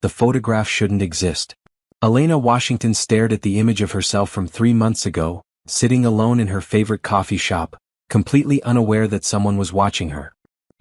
The photograph shouldn't exist. Elena Washington stared at the image of herself from 3 months ago, sitting alone in her favorite coffee shop, completely unaware that someone was watching her.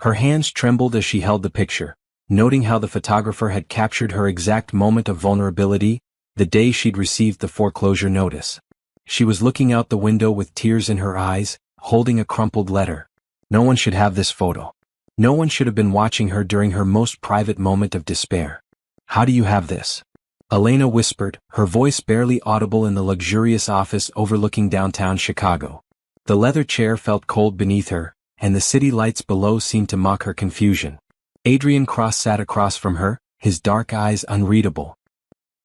Her hands trembled as she held the picture, noting how the photographer had captured her exact moment of vulnerability, the day she'd received the foreclosure notice. She was looking out the window with tears in her eyes, holding a crumpled letter. No one should have this photo. No one should have been watching her during her most private moment of despair. How do you have this? Elena whispered, her voice barely audible in the luxurious office overlooking downtown Chicago. The leather chair felt cold beneath her, and the city lights below seemed to mock her confusion. Adrian Cross sat across from her, his dark eyes unreadable.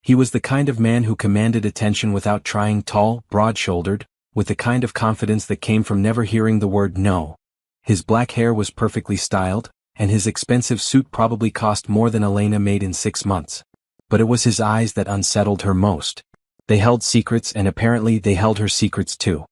He was the kind of man who commanded attention without trying, tall, broad-shouldered, with the kind of confidence that came from never hearing the word no. His black hair was perfectly styled, and his expensive suit probably cost more than Elena made in 6 months. But it was his eyes that unsettled her most. They held secrets, and apparently they held her secrets too.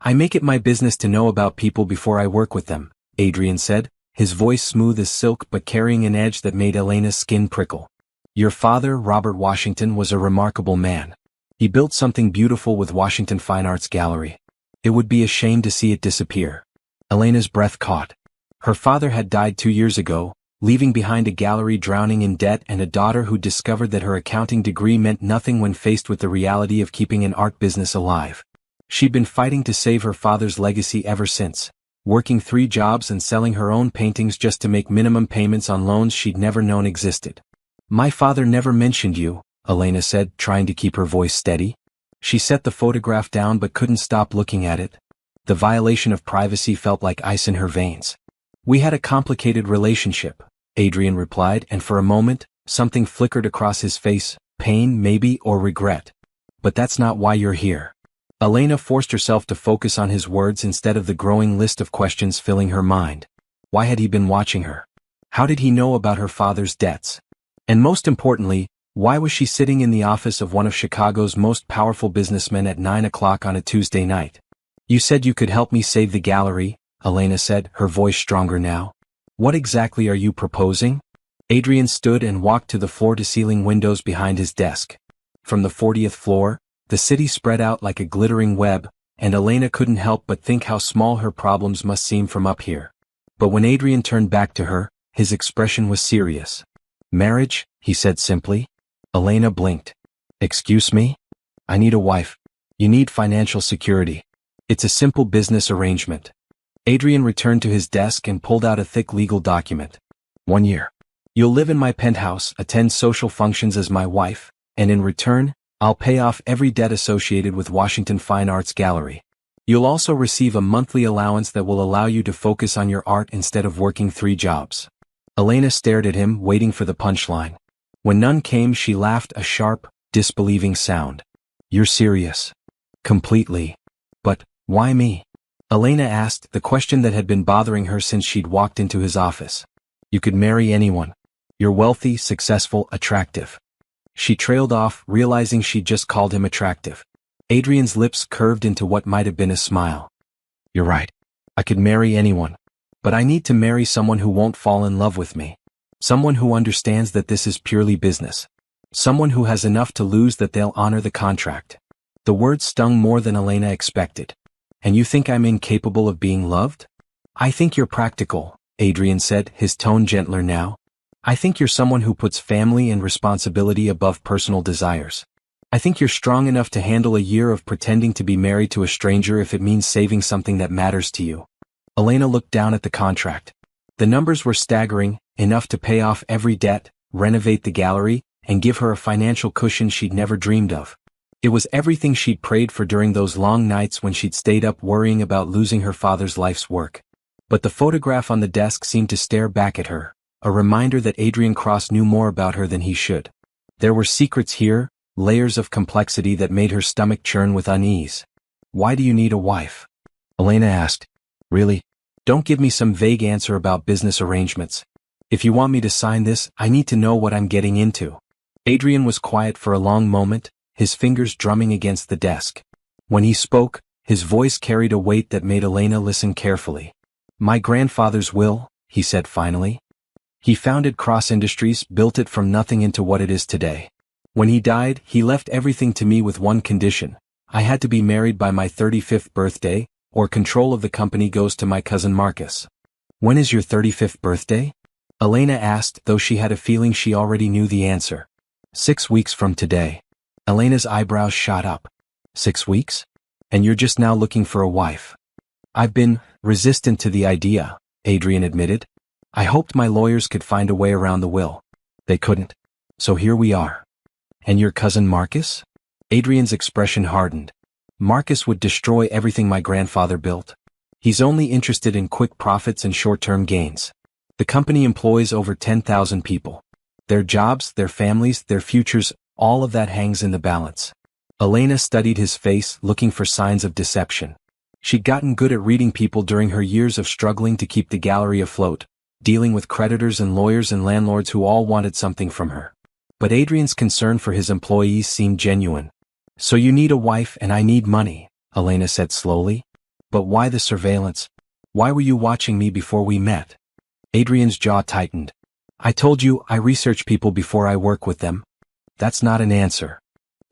I make it my business to know about people before I work with them, Adrian said, his voice smooth as silk but carrying an edge that made Elena's skin prickle. Your father, Robert Washington, was a remarkable man. He built something beautiful with Washington Fine Arts Gallery. It would be a shame to see it disappear. Elena's breath caught. Her father had died 2 years ago, leaving behind a gallery drowning in debt and a daughter who discovered that her accounting degree meant nothing when faced with the reality of keeping an art business alive. She'd been fighting to save her father's legacy ever since, working 3 jobs and selling her own paintings just to make minimum payments on loans she'd never known existed. My father never mentioned you, Elena said, trying to keep her voice steady. She set the photograph down but couldn't stop looking at it. The violation of privacy felt like ice in her veins. We had a complicated relationship, Adrian replied, and for a moment, something flickered across his face, pain maybe or regret. But that's not why you're here. Elena forced herself to focus on his words instead of the growing list of questions filling her mind. Why had he been watching her? How did he know about her father's debts? And most importantly, why was she sitting in the office of one of Chicago's most powerful businessmen at 9 o'clock on a Tuesday night? You said you could help me save the gallery, Elena said, her voice stronger now. What exactly are you proposing? Adrian stood and walked to the floor-to-ceiling windows behind his desk. From the 40th floor, the city spread out like a glittering web, and Elena couldn't help but think how small her problems must seem from up here. But when Adrian turned back to her, his expression was serious. Marriage, he said simply. Elena blinked. Excuse me? I need a wife. You need financial security. It's a simple business arrangement. Adrian returned to his desk and pulled out a thick legal document. 1 year. You'll live in my penthouse, attend social functions as my wife, and in return, I'll pay off every debt associated with Washington Fine Arts Gallery. You'll also receive a monthly allowance that will allow you to focus on your art instead of working 3 jobs. Elena stared at him, waiting for the punchline. When none came, she laughed, a sharp, disbelieving sound. You're serious? Completely. But, why me? Elena asked, the question that had been bothering her since she'd walked into his office. You could marry anyone. You're wealthy, successful, attractive. She trailed off, realizing she'd just called him attractive. Adrian's lips curved into what might have been a smile. You're right. I could marry anyone. But I need to marry someone who won't fall in love with me. Someone who understands that this is purely business. Someone who has enough to lose that they'll honor the contract. The words stung more than Elena expected. And you think I'm incapable of being loved? I think you're practical, Adrian said, his tone gentler now. I think you're someone who puts family and responsibility above personal desires. I think you're strong enough to handle a year of pretending to be married to a stranger if it means saving something that matters to you. Elena looked down at the contract. The numbers were staggering, enough to pay off every debt, renovate the gallery, and give her a financial cushion she'd never dreamed of. It was everything she'd prayed for during those long nights when she'd stayed up worrying about losing her father's life's work. But the photograph on the desk seemed to stare back at her, a reminder that Adrian Cross knew more about her than he should. There were secrets here, layers of complexity that made her stomach churn with unease. Why do you need a wife? Elena asked. Really? Don't give me some vague answer about business arrangements. If you want me to sign this, I need to know what I'm getting into. Adrian was quiet for a long moment, his fingers drumming against the desk. When he spoke, his voice carried a weight that made Elena listen carefully. My grandfather's will, he said finally. He founded Cross Industries, built it from nothing into what it is today. When he died, he left everything to me with one condition. I had to be married by my 35th birthday, or control of the company goes to my cousin Marcus. When is your 35th birthday? Elena asked, though she had a feeling she already knew the answer. 6 weeks from today. Elena's eyebrows shot up. 6 weeks? And you're just now looking for a wife? I've been resistant to the idea, Adrian admitted. I hoped my lawyers could find a way around the will. They couldn't. So here we are. And your cousin Marcus? Adrian's expression hardened. Marcus would destroy everything my grandfather built. He's only interested in quick profits and short-term gains. The company employs over 10,000 people. Their jobs, their families, their futures, all of that hangs in the balance. Elena studied his face, looking for signs of deception. She'd gotten good at reading people during her years of struggling to keep the gallery afloat, dealing with creditors and lawyers and landlords who all wanted something from her. But Adrian's concern for his employees seemed genuine. So you need a wife and I need money, Elena said slowly. But why the surveillance? Why were you watching me before we met? Adrian's jaw tightened. I told you I research people before I work with them. That's not an answer.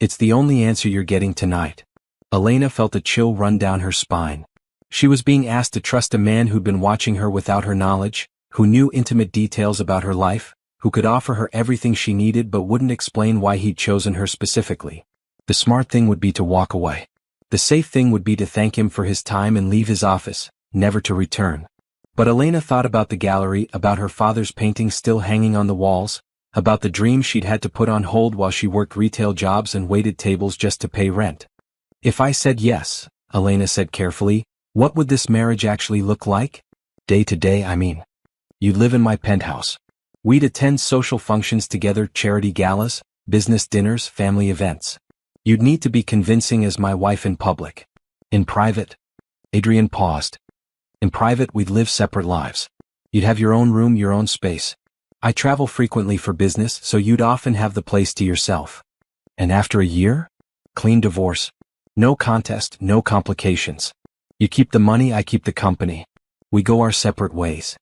It's the only answer you're getting tonight. Elena felt a chill run down her spine. She was being asked to trust a man who'd been watching her without her knowledge, who knew intimate details about her life, who could offer her everything she needed but wouldn't explain why he'd chosen her specifically. The smart thing would be to walk away. The safe thing would be to thank him for his time and leave his office, never to return. But Elena thought about the gallery, about her father's paintings still hanging on the walls, about the dreams she'd had to put on hold while she worked retail jobs and waited tables just to pay rent. If I said yes, Elena said carefully, what would this marriage actually look like? Day to day, I mean. You'd live in my penthouse. We'd attend social functions together, charity galas, business dinners, family events. You'd need to be convincing as my wife in public. In private? Adrian paused. In private, we'd live separate lives. You'd have your own room, your own space. I travel frequently for business, so you'd often have the place to yourself. And after a year? Clean divorce. No contest, no complications. You keep the money, I keep the company. We go our separate ways.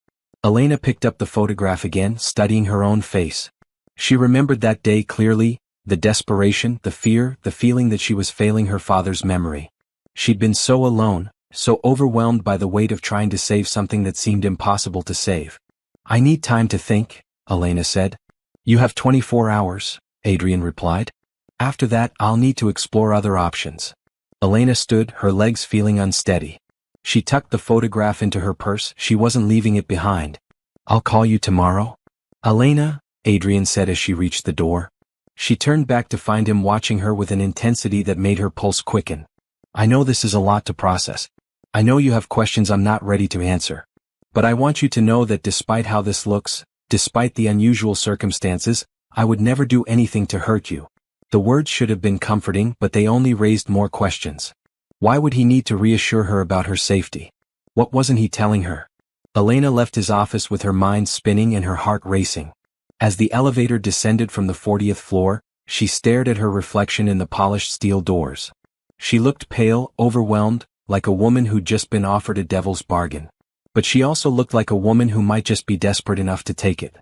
Elena picked up the photograph again, studying her own face. She remembered that day clearly, the desperation, the fear, the feeling that she was failing her father's memory. She'd been so alone, so overwhelmed by the weight of trying to save something that seemed impossible to save. I need time to think, Elena said. You have 24 hours, Adrian replied. After that, I'll need to explore other options. Elena stood, her legs feeling unsteady. She tucked the photograph into her purse, she wasn't leaving it behind. I'll call you tomorrow. Elena, Adrian said as she reached the door. She turned back to find him watching her with an intensity that made her pulse quicken. I know this is a lot to process. I know you have questions I'm not ready to answer. But I want you to know that despite how this looks, despite the unusual circumstances, I would never do anything to hurt you. The words should have been comforting, but they only raised more questions. Why would he need to reassure her about her safety? What wasn't he telling her? Elena left his office with her mind spinning and her heart racing. As the elevator descended from the 40th floor, she stared at her reflection in the polished steel doors. She looked pale, overwhelmed, like a woman who'd just been offered a devil's bargain. But she also looked like a woman who might just be desperate enough to take it.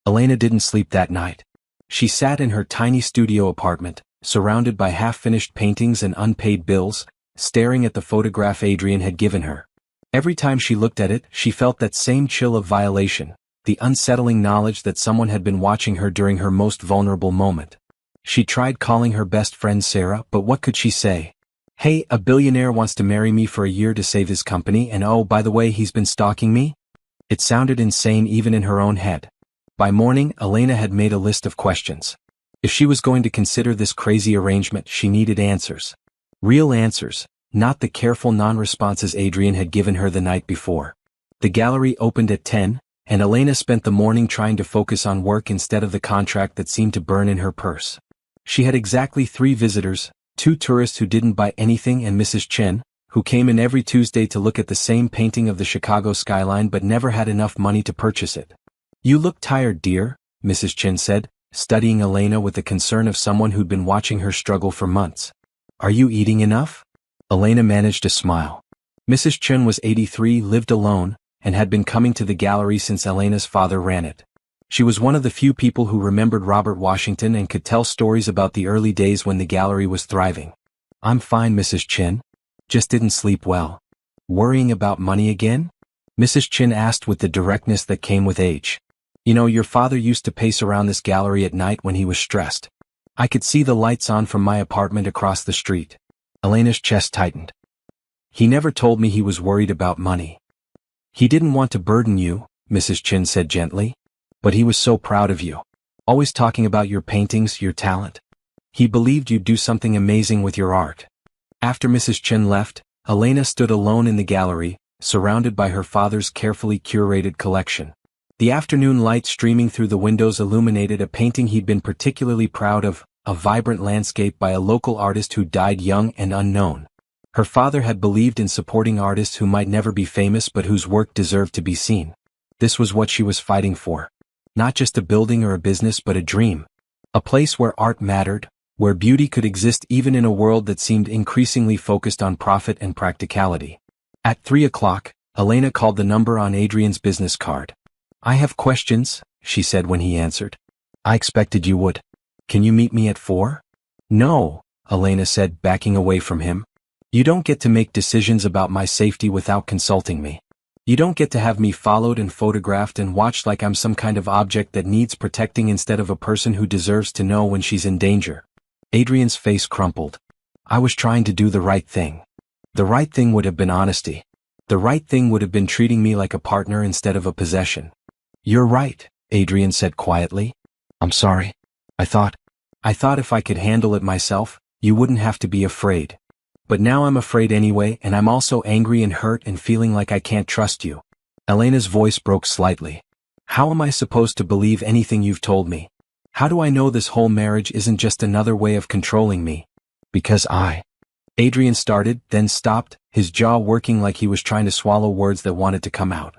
Elena didn't sleep that night. She sat in her tiny studio apartment, surrounded by half-finished paintings and unpaid bills, staring at the photograph Adrian had given her. Every time she looked at it, she felt that same chill of violation, the unsettling knowledge that someone had been watching her during her most vulnerable moment. She tried calling her best friend Sarah, but what could she say? Hey, a billionaire wants to marry me for a year to save his company, and oh, by the way, he's been stalking me? It sounded insane even in her own head. By morning, Elena had made a list of questions. If she was going to consider this crazy arrangement, she needed answers. Real answers, not the careful non-responses Adrian had given her the night before. The gallery opened at 10, and Elena spent the morning trying to focus on work instead of the contract that seemed to burn in her purse. She had exactly 3 visitors, 2 tourists who didn't buy anything and Mrs. Chen, who came in every Tuesday to look at the same painting of the Chicago skyline but never had enough money to purchase it. You look tired, dear, Mrs. Chen said, studying Elena with the concern of someone who'd been watching her struggle for months. Are you eating enough? Elena managed to smile. Mrs. Chen was 83, lived alone, and had been coming to the gallery since Elena's father ran it. She was one of the few people who remembered Robert Washington and could tell stories about the early days when the gallery was thriving. "I'm fine, Mrs. Chin. Just didn't sleep well." "Worrying about money again?" Mrs. Chin asked with the directness that came with age. "You know, your father used to pace around this gallery at night when he was stressed. I could see the lights on from my apartment across the street." Elena's chest tightened. "He never told me he was worried about money." "He didn't want to burden you," Mrs. Chin said gently. "But he was so proud of you. Always talking about your paintings, your talent. He believed you'd do something amazing with your art." After Mrs. Chin left, Elena stood alone in the gallery, surrounded by her father's carefully curated collection. The afternoon light streaming through the windows illuminated a painting he'd been particularly proud of, a vibrant landscape by a local artist who died young and unknown. Her father had believed in supporting artists who might never be famous but whose work deserved to be seen. This was what she was fighting for. Not just a building or a business but a dream. A place where art mattered, where beauty could exist even in a world that seemed increasingly focused on profit and practicality. At 3 o'clock, Elena called the number on Adrian's business card. "I have questions," she said when he answered. "I expected you would. Can you meet me at 4? "No," Elena said, backing away from him. "You don't get to make decisions about my safety without consulting me. You don't get to have me followed and photographed and watched like I'm some kind of object that needs protecting instead of a person who deserves to know when she's in danger." Adrian's face crumpled. "I was trying to do the right thing. The right thing would have been honesty. The right thing would have been treating me like a partner instead of a possession." "You're right," Adrian said quietly. "I'm sorry. I thought if I could handle it myself, you wouldn't have to be afraid. But now I'm afraid anyway, and I'm also angry and hurt and feeling like I can't trust you." Elena's voice broke slightly. "How am I supposed to believe anything you've told me? How do I know this whole marriage isn't just another way of controlling me? Because Adrian started, then stopped, his jaw working like he was trying to swallow words that wanted to come out.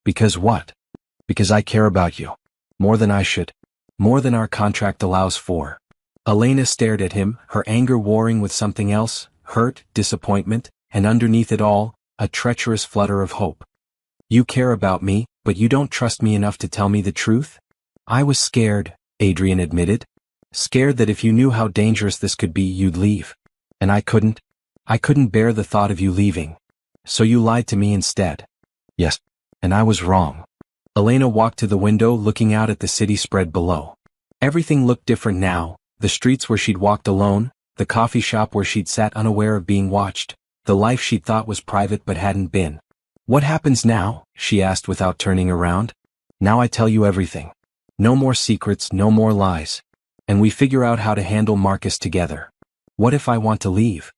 "Because what?" "Because I care about you. More than I should. More than our contract allows for." Elena stared at him, her anger warring with something else, hurt, disappointment, and underneath it all, a treacherous flutter of hope. "You care about me, but you don't trust me enough to tell me the truth?" "I was scared," Adrian admitted. "Scared that if you knew how dangerous this could be, you'd leave. And I couldn't bear the thought of you leaving. So you lied to me instead." "Yes. And I was wrong." Elena walked to the window, looking out at the city spread below. Everything looked different now, the streets where she'd walked alone, the coffee shop where she'd sat unaware of being watched, the life she'd thought was private but hadn't been. "What happens now?" she asked without turning around. "Now I tell you everything. No more secrets, no more lies. And we figure out how to handle Marcus together. What if I want to leave?"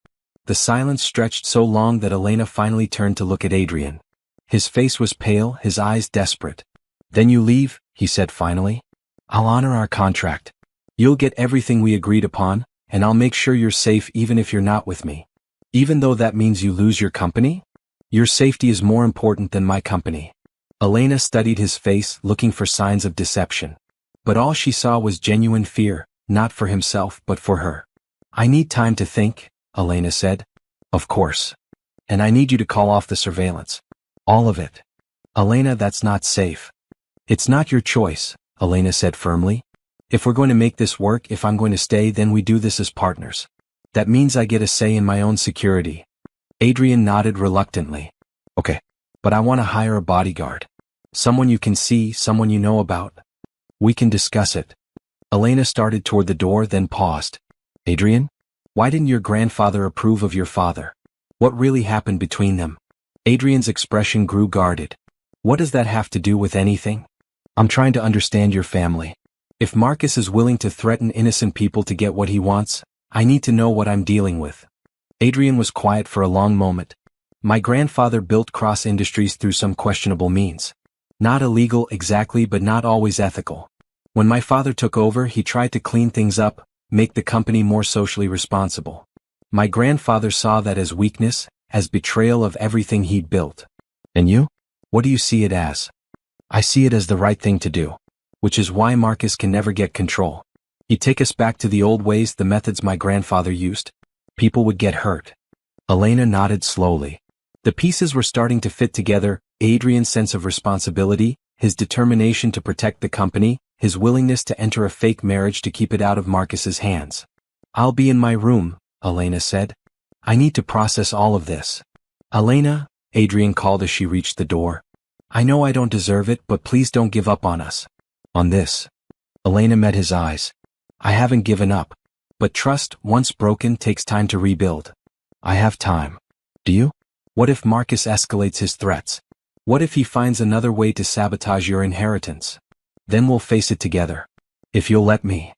The silence stretched so long that Elena finally turned to look at Adrian. His face was pale, his eyes desperate. "Then you leave," he said finally. "I'll honor our contract. You'll get everything we agreed upon, and I'll make sure you're safe even if you're not with me. Even though that means you lose your company? Your safety is more important than my company." Elena studied his face, looking for signs of deception. But all she saw was genuine fear, not for himself but for her. "I need time to think," Elena said. "Of course. And I need you to call off the surveillance. All of it." "Elena, that's not safe." "It's not your choice," Elena said firmly. "If we're going to make this work, if I'm going to stay, then we do this as partners. That means I get a say in my own security." Adrian nodded reluctantly. "Okay. But I want to hire a bodyguard. Someone you can see, someone you know about. We can discuss it." Elena started toward the door, then paused. "Adrian? Why didn't your grandfather approve of your father? What really happened between them?" Adrian's expression grew guarded. "What does that have to do with anything? I'm trying to understand your family. If Marcus is willing to threaten innocent people to get what he wants, I need to know what I'm dealing with." Adrian was quiet for a long moment. "My grandfather built Cross Industries through some questionable means. Not illegal exactly, but not always ethical. When my father took over, he tried to clean things up, make the company more socially responsible. My grandfather saw that as weakness, as betrayal of everything he'd built." "And you? What do you see it as?" "I see it as the right thing to do. Which is why Marcus can never get control. He'd take us back to the old ways, the methods my grandfather used. People would get hurt." Elena nodded slowly. The pieces were starting to fit together, Adrian's sense of responsibility, his determination to protect the company, his willingness to enter a fake marriage to keep it out of Marcus's hands. "I'll be in my room," Elena said. "I need to process all of this." "Elena," Adrian called as she reached the door. "I know I don't deserve it, but please don't give up on us." "On this?" Elena met his eyes. "I haven't given up. But trust, once broken, takes time to rebuild." "I have time." "Do you? What if Marcus escalates his threats? What if he finds another way to sabotage your inheritance? Then we'll face it together. If you'll let me."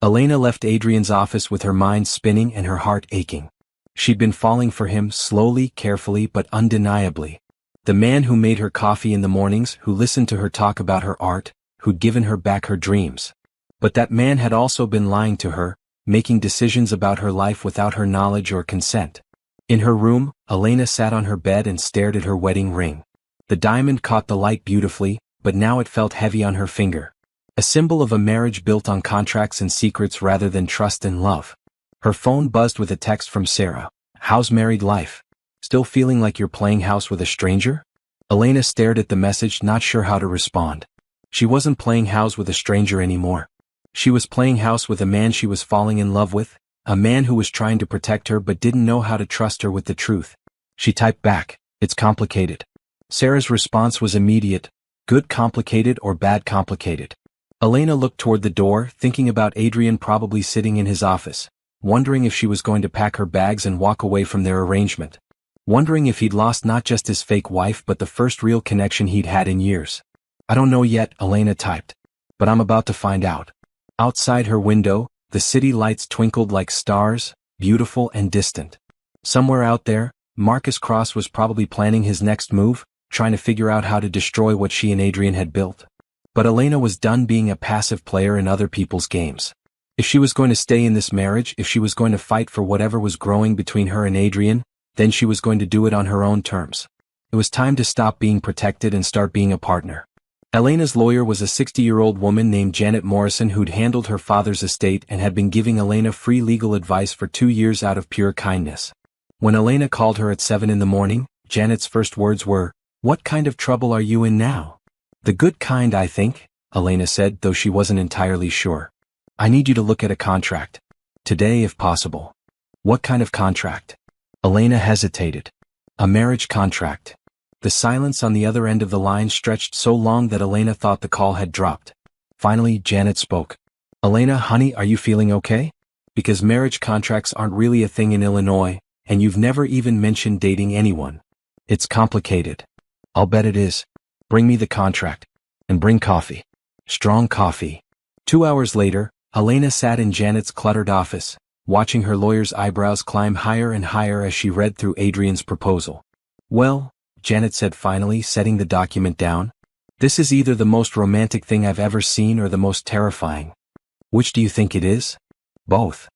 Elena left Adrian's office with her mind spinning and her heart aching. She'd been falling for him, slowly, carefully, but undeniably. The man who made her coffee in the mornings, who listened to her talk about her art, who'd given her back her dreams. But that man had also been lying to her, making decisions about her life without her knowledge or consent. In her room, Elena sat on her bed and stared at her wedding ring. The diamond caught the light beautifully, but now it felt heavy on her finger. A symbol of a marriage built on contracts and secrets rather than trust and love. Her phone buzzed with a text from Sarah. "How's married life? Still feeling like you're playing house with a stranger?" Elena stared at the message, not sure how to respond. She wasn't playing house with a stranger anymore. She was playing house with a man she was falling in love with, a man who was trying to protect her but didn't know how to trust her with the truth. She typed back, "It's complicated." Sarah's response was immediate, "Good complicated or bad complicated?" Elena looked toward the door, thinking about Adrian probably sitting in his office, wondering if she was going to pack her bags and walk away from their arrangement. Wondering if he'd lost not just his fake wife but the first real connection he'd had in years. "I don't know yet," Elena typed. "But I'm about to find out." Outside her window, the city lights twinkled like stars, beautiful and distant. Somewhere out there, Marcus Cross was probably planning his next move, trying to figure out how to destroy what she and Adrian had built. But Elena was done being a passive player in other people's games. If she was going to stay in this marriage, if she was going to fight for whatever was growing between her and Adrian, then she was going to do it on her own terms. It was time to stop being protected and start being a partner. Elena's lawyer was a 60-year-old woman named Janet Morrison who'd handled her father's estate and had been giving Elena free legal advice for 2 years out of pure kindness. When Elena called her at 7 in the morning, Janet's first words were, "What kind of trouble are you in now?" "The good kind, I think," Elena said, though she wasn't entirely sure. "I need you to look at a contract. Today, if possible." "What kind of contract?" Elena hesitated. "A marriage contract." The silence on the other end of the line stretched so long that Elena thought the call had dropped. Finally, Janet spoke. "Elena, honey, are you feeling okay? Because marriage contracts aren't really a thing in Illinois, and you've never even mentioned dating anyone. It's complicated." "I'll bet it is. Bring me the contract. And bring coffee. Strong coffee." 2 hours later, Elena sat in Janet's cluttered office, watching her lawyer's eyebrows climb higher and higher as she read through Adrian's proposal. "Well," Janet said finally, setting the document down, "this is either the most romantic thing I've ever seen or the most terrifying. Which do you think it is?" "Both."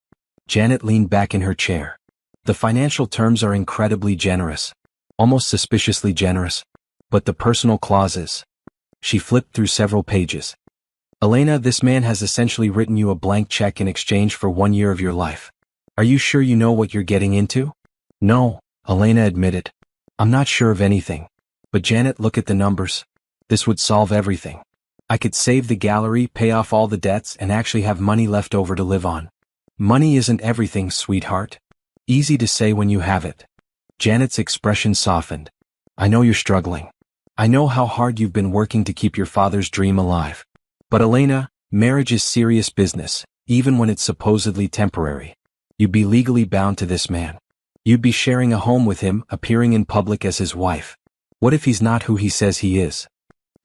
Janet leaned back in her chair. "The financial terms are incredibly generous. Almost suspiciously generous. But the personal clauses." She flipped through several pages. "Elena, this man has essentially written you a blank check in exchange for 1 year of your life. Are you sure you know what you're getting into?" "No," Elena admitted. "I'm not sure of anything. But Janet, look at the numbers. This would solve everything. I could save the gallery, pay off all the debts, and actually have money left over to live on. Money isn't everything, sweetheart. Easy to say when you have it." Janet's expression softened. "I know you're struggling. I know how hard you've been working to keep your father's dream alive. But Elena, marriage is serious business, even when it's supposedly temporary. You'd be legally bound to this man. You'd be sharing a home with him, appearing in public as his wife. What if he's not who he says he is?"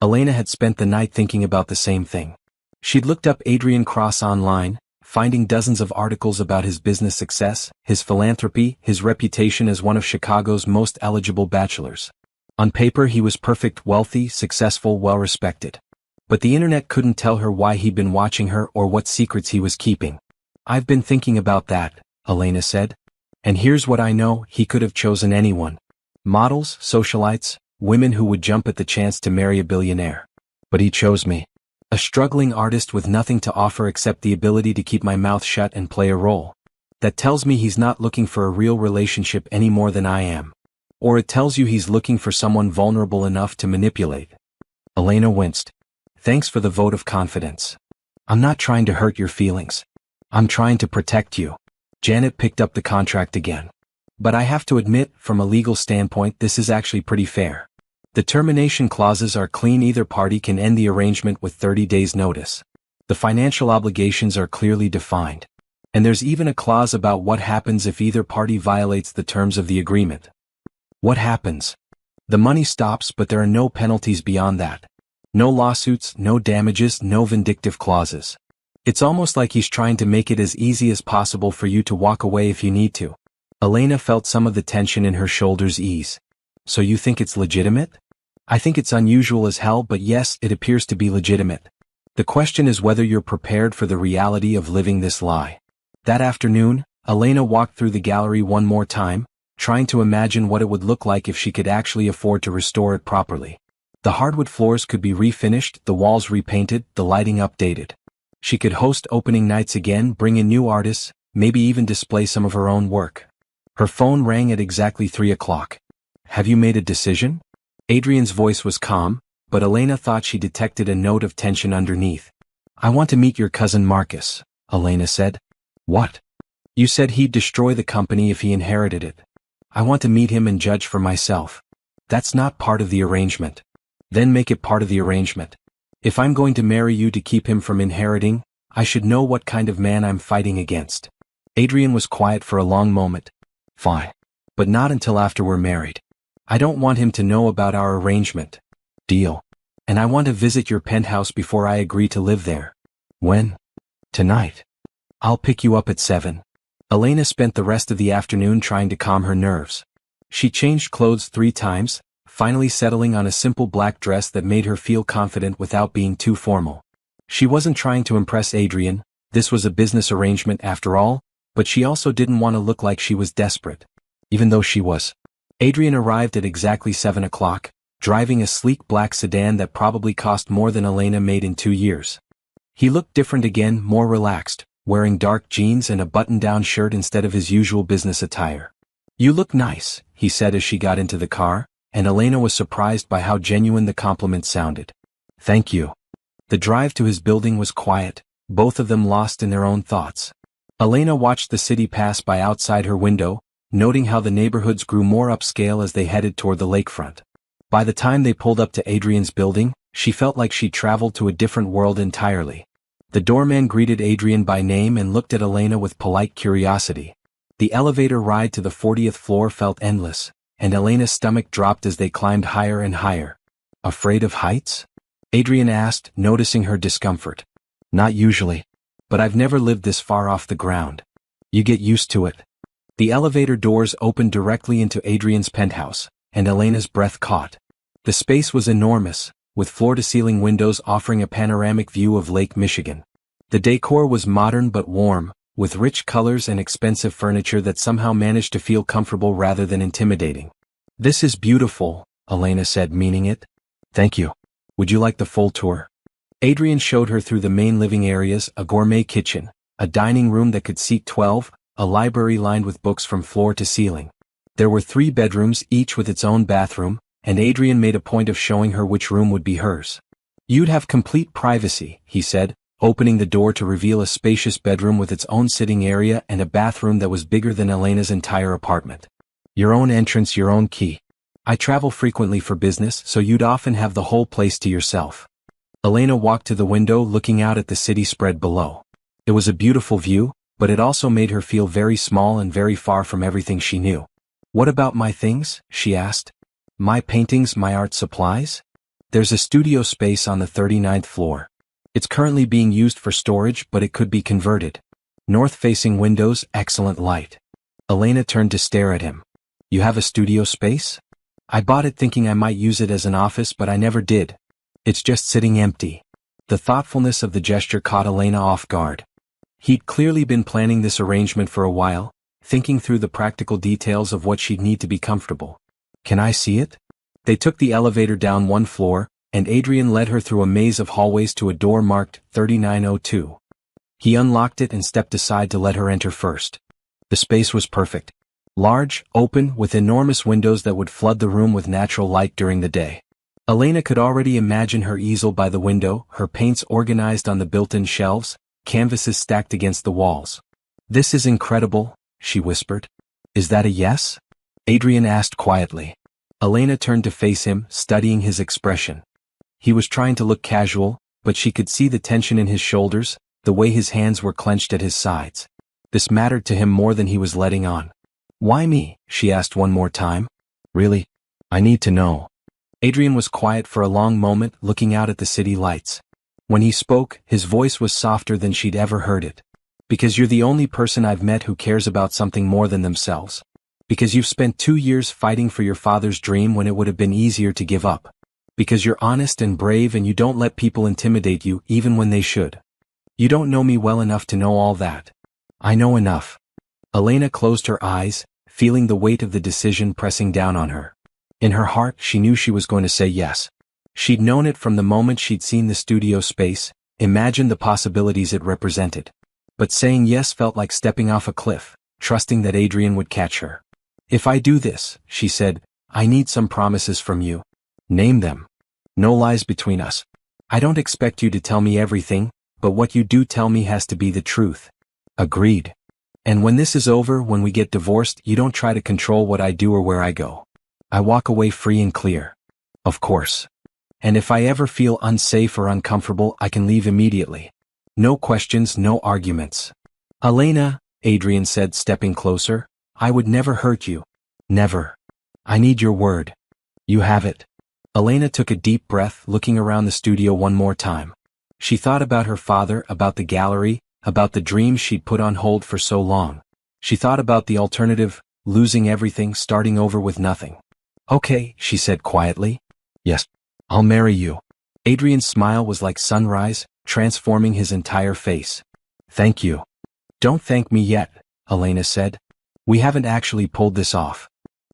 Elena had spent the night thinking about the same thing. She'd looked up Adrian Cross online, finding dozens of articles about his business success, his philanthropy, his reputation as one of Chicago's most eligible bachelors. On paper he was perfect, wealthy, successful, well-respected. But the internet couldn't tell her why he'd been watching her or what secrets he was keeping. "I've been thinking about that," Elena said. "And here's what I know, he could have chosen anyone. Models, socialites, women who would jump at the chance to marry a billionaire. But he chose me. A struggling artist with nothing to offer except the ability to keep my mouth shut and play a role. That tells me he's not looking for a real relationship any more than I am. Or it tells you he's looking for someone vulnerable enough to manipulate." Elena winced. Thanks for the vote of confidence. I'm not trying to hurt your feelings. I'm trying to protect you. Janet picked up the contract again. But I have to admit, from a legal standpoint, this is actually pretty fair. The termination clauses are clean. Either party can end the arrangement with 30 days notice. The financial obligations are clearly defined. And there's even a clause about what happens if either party violates the terms of the agreement. What happens? The money stops, but there are no penalties beyond that. No lawsuits, no damages, no vindictive clauses. It's almost like he's trying to make it as easy as possible for you to walk away if you need to. Elena felt some of the tension in her shoulders ease. So you think it's legitimate? I think it's unusual as hell, but yes, it appears to be legitimate. The question is whether you're prepared for the reality of living this lie. That afternoon, Elena walked through the gallery one more time, trying to imagine what it would look like if she could actually afford to restore it properly. The hardwood floors could be refinished, the walls repainted, the lighting updated. She could host opening nights again, bring in new artists, maybe even display some of her own work. Her phone rang at exactly 3 o'clock. Have you made a decision? Adrian's voice was calm, but Elena thought she detected a note of tension underneath. I want to meet your cousin Marcus, Elena said. What? You said he'd destroy the company if he inherited it. I want to meet him and judge for myself. That's not part of the arrangement. Then make it part of the arrangement. If I'm going to marry you to keep him from inheriting, I should know what kind of man I'm fighting against. Adrian was quiet for a long moment. Fine. But not until after we're married. I don't want him to know about our arrangement. Deal. And I want to visit your penthouse before I agree to live there. When? Tonight. I'll pick you up at 7. Elena spent the rest of the afternoon trying to calm her nerves. She changed clothes 3 times, finally settling on a simple black dress that made her feel confident without being too formal. She wasn't trying to impress Adrian, this was a business arrangement after all, but she also didn't want to look like she was desperate. Even though she was. Adrian arrived at exactly 7 o'clock, driving a sleek black sedan that probably cost more than Elena made in 2 years. He looked different again, more relaxed, wearing dark jeans and a button-down shirt instead of his usual business attire. You look nice, he said as she got into the car, and Elena was surprised by how genuine the compliment sounded. Thank you. The drive to his building was quiet, both of them lost in their own thoughts. Elena watched the city pass by outside her window, noting how the neighborhoods grew more upscale as they headed toward the lakefront. By the time they pulled up to Adrian's building, she felt like she'd traveled to a different world entirely. The doorman greeted Adrian by name and looked at Elena with polite curiosity. The elevator ride to the 40th floor felt endless, and Elena's stomach dropped as they climbed higher and higher. Afraid of heights? Adrian asked, noticing her discomfort. Not usually. But I've never lived this far off the ground. You get used to it. The elevator doors opened directly into Adrian's penthouse, and Elena's breath caught. The space was enormous, with floor-to-ceiling windows offering a panoramic view of Lake Michigan. The decor was modern but warm, with rich colors and expensive furniture that somehow managed to feel comfortable rather than intimidating. This is beautiful, Elena said, meaning it. Thank you. Would you like the full tour? Adrian showed her through the main living areas, a gourmet kitchen, a dining room that could seat 12, a library lined with books from floor to ceiling. There were 3 bedrooms, each with its own bathroom, and Adrian made a point of showing her which room would be hers. You'd have complete privacy, he said, opening the door to reveal a spacious bedroom with its own sitting area and a bathroom that was bigger than Elena's entire apartment. Your own entrance, your own key. I travel frequently for business, so you'd often have the whole place to yourself. Elena walked to the window, looking out at the city spread below. It was a beautiful view, but it also made her feel very small and very far from everything she knew. What about my things? She asked. My paintings, my art supplies? There's a studio space on the 39th floor. It's currently being used for storage, but it could be converted. North-facing windows, excellent light. Elena turned to stare at him. You have a studio space? I bought it thinking I might use it as an office, but I never did. It's just sitting empty. The thoughtfulness of the gesture caught Elena off guard. He'd clearly been planning this arrangement for a while, thinking through the practical details of what she'd need to be comfortable. Can I see it? They took the elevator down 1 floor, and Adrian led her through a maze of hallways to a door marked 3902. He unlocked it and stepped aside to let her enter first. The space was perfect. Large, open, with enormous windows that would flood the room with natural light during the day. Elena could already imagine her easel by the window, her paints organized on the built-in shelves, canvases stacked against the walls. "This is incredible," she whispered. "Is that a yes?" Adrian asked quietly. Elena turned to face him, studying his expression. He was trying to look casual, but she could see the tension in his shoulders, the way his hands were clenched at his sides. This mattered to him more than he was letting on. "Why me?" she asked one more time. "Really? I need to know." Adrian was quiet for a long moment, looking out at the city lights. When he spoke, his voice was softer than she'd ever heard it. "Because you're the only person I've met who cares about something more than themselves. Because you've spent 2 years fighting for your father's dream when it would have been easier to give up. Because you're honest and brave and you don't let people intimidate you even when they should. You don't know me well enough to know all that." "I know enough." Elena closed her eyes, feeling the weight of the decision pressing down on her. In her heart, she knew she was going to say yes. She'd known it from the moment she'd seen the studio space, imagined the possibilities it represented. But saying yes felt like stepping off a cliff, trusting that Adrian would catch her. "If I do this," she said, "I need some promises from you. Name them. No lies between us. I don't expect you to tell me everything, but what you do tell me has to be the truth." "Agreed. And when this is over, when we get divorced, you don't try to control what I do or where I go. I walk away free and clear." "Of course. And if I ever feel unsafe or uncomfortable, I can leave immediately. No questions, no arguments." "Elena," Adrian said, stepping closer, "I would never hurt you. Never. I need your word." "You have it." Elena took a deep breath, looking around the studio one more time. She thought about her father, about the gallery, about the dreams she'd put on hold for so long. She thought about the alternative, losing everything, starting over with nothing. "Okay," she said quietly. "Yes, I'll marry you." Adrian's smile was like sunrise, transforming his entire face. "Thank you." "Don't thank me yet," Elena said. "We haven't actually pulled this off."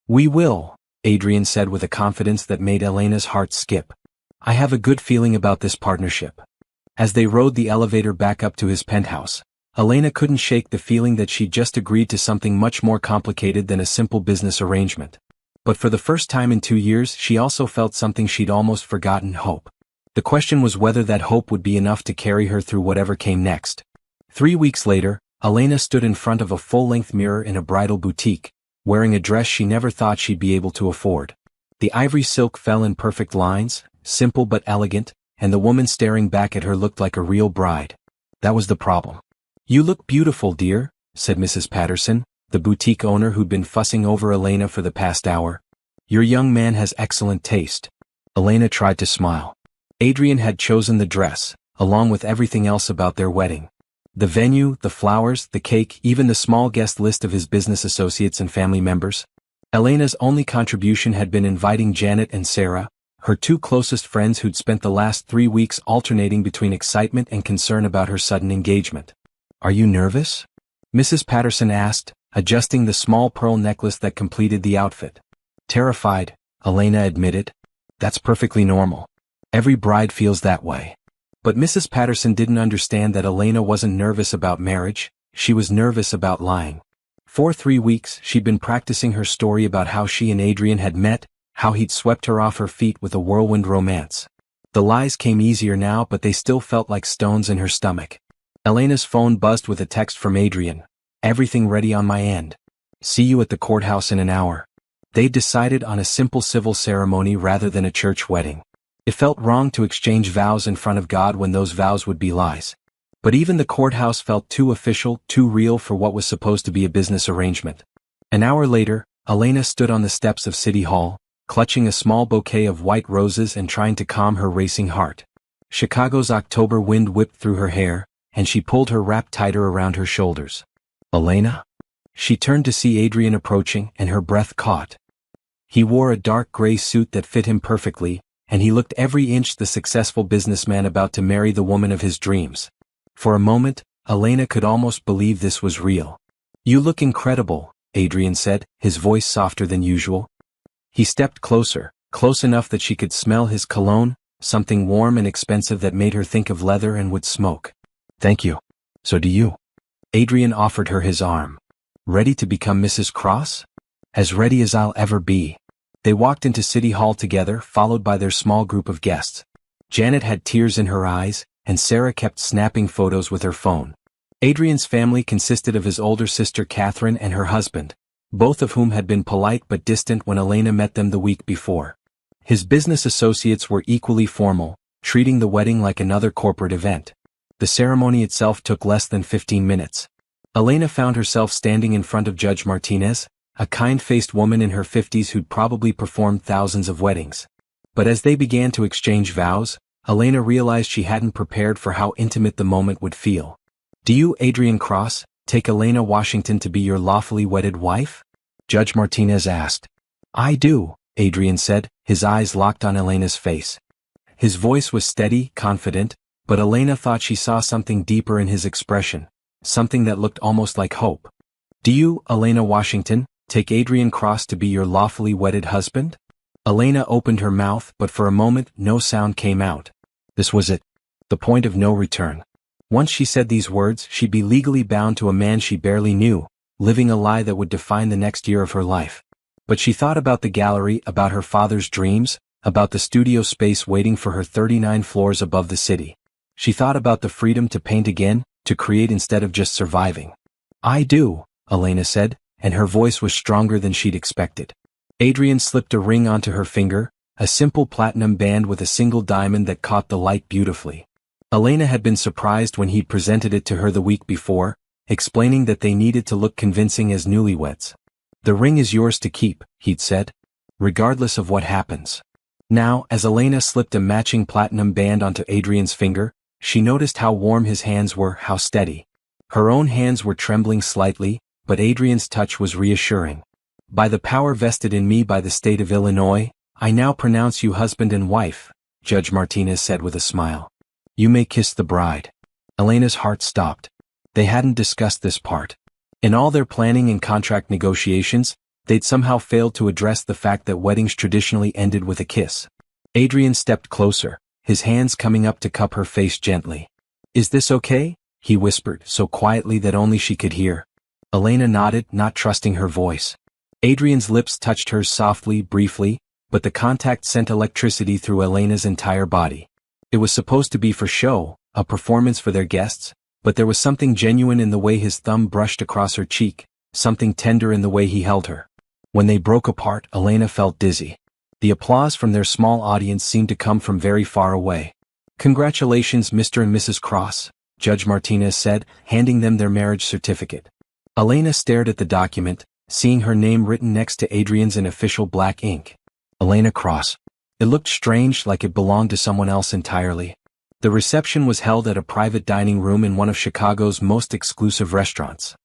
"We will," Adrian said with a confidence that made Elena's heart skip. "I have a good feeling about this partnership." As they rode the elevator back up to his penthouse, Elena couldn't shake the feeling that she'd just agreed to something much more complicated than a simple business arrangement. But for the first time in 2 years, she also felt something she'd almost forgotten: hope. The question was whether that hope would be enough to carry her through whatever came next. 3 weeks later, Elena stood in front of a full-length mirror in a bridal boutique, wearing a dress she never thought she'd be able to afford. The ivory silk fell in perfect lines, simple but elegant, and the woman staring back at her looked like a real bride. That was the problem. "You look beautiful, dear," said Mrs. Patterson, the boutique owner who'd been fussing over Elena for the past hour. "Your young man has excellent taste." Elena tried to smile. Adrian had chosen the dress, along with everything else about their wedding. The venue, the flowers, the cake, even the small guest list of his business associates and family members. Elena's only contribution had been inviting Janet and Sarah, her 2 closest friends who'd spent the last 3 weeks alternating between excitement and concern about her sudden engagement. "Are you nervous?" Mrs. Patterson asked, adjusting the small pearl necklace that completed the outfit. "Terrified," Elena admitted. "That's perfectly normal. Every bride feels that way." But Mrs. Patterson didn't understand that Elena wasn't nervous about marriage, she was nervous about lying. For 3 weeks, she'd been practicing her story about how she and Adrian had met, how he'd swept her off her feet with a whirlwind romance. The lies came easier now, but they still felt like stones in her stomach. Elena's phone buzzed with a text from Adrian. "Everything ready on my end. See you at the courthouse in an hour." They'd decided on a simple civil ceremony rather than a church wedding. It felt wrong to exchange vows in front of God when those vows would be lies. But even the courthouse felt too official, too real for what was supposed to be a business arrangement. An hour later, Elena stood on the steps of City Hall, clutching a small bouquet of white roses and trying to calm her racing heart. Chicago's October wind whipped through her hair, and she pulled her wrap tighter around her shoulders. "Elena?" She turned to see Adrian approaching, and her breath caught. He wore a dark gray suit that fit him perfectly, and he looked every inch the successful businessman about to marry the woman of his dreams. For a moment, Elena could almost believe this was real. "You look incredible," Adrian said, his voice softer than usual. He stepped closer, close enough that she could smell his cologne, something warm and expensive that made her think of leather and wood smoke. "Thank you. So do you." Adrian offered her his arm. "Ready to become Mrs. Cross?" "As ready as I'll ever be." They walked into City Hall together, followed by their small group of guests. Janet had tears in her eyes, and Sarah kept snapping photos with her phone. Adrian's family consisted of his older sister Catherine and her husband, both of whom had been polite but distant when Elena met them the week before. His business associates were equally formal, treating the wedding like another corporate event. The ceremony itself took less than 15 minutes. Elena found herself standing in front of Judge Martinez, a kind-faced woman in her 50s who'd probably performed thousands of weddings. But as they began to exchange vows, Elena realized she hadn't prepared for how intimate the moment would feel. "Do you, Adrian Cross, take Elena Washington to be your lawfully wedded wife?" Judge Martinez asked. "I do," Adrian said, his eyes locked on Elena's face. His voice was steady, confident, but Elena thought she saw something deeper in his expression, something that looked almost like hope. "Do you, Elena Washington, take Adrian Cross to be your lawfully wedded husband?" Elena opened her mouth, but for a moment no sound came out. This was it. The point of no return. Once she said these words, she'd be legally bound to a man she barely knew, living a lie that would define the next year of her life. But she thought about the gallery, about her father's dreams, about the studio space waiting for her 39 floors above the city. She thought about the freedom to paint again, to create instead of just surviving. "I do," Elena said, and her voice was stronger than she'd expected. Adrian slipped a ring onto her finger, a simple platinum band with a single diamond that caught the light beautifully. Elena had been surprised when he'd presented it to her the week before, explaining that they needed to look convincing as newlyweds. "The ring is yours to keep," he'd said, "regardless of what happens." Now, as Elena slipped a matching platinum band onto Adrian's finger, she noticed how warm his hands were, how steady. Her own hands were trembling slightly, but Adrian's touch was reassuring. "By the power vested in me by the state of Illinois, I now pronounce you husband and wife," Judge Martinez said with a smile. "You may kiss the bride." Elena's heart stopped. They hadn't discussed this part. In all their planning and contract negotiations, they'd somehow failed to address the fact that weddings traditionally ended with a kiss. Adrian stepped closer, his hands coming up to cup her face gently. "Is this okay?" he whispered, so quietly that only she could hear. Elena nodded, not trusting her voice. Adrian's lips touched hers softly, briefly, but the contact sent electricity through Elena's entire body. It was supposed to be for show, a performance for their guests, but there was something genuine in the way his thumb brushed across her cheek, something tender in the way he held her. When they broke apart, Elena felt dizzy. The applause from their small audience seemed to come from very far away. "Congratulations, Mr. and Mrs. Cross," Judge Martinez said, handing them their marriage certificate. Elena stared at the document, seeing her name written next to Adrian's in official black ink. Elena Cross. It looked strange, like it belonged to someone else entirely. The reception was held at a private dining room in one of Chicago's most exclusive restaurants.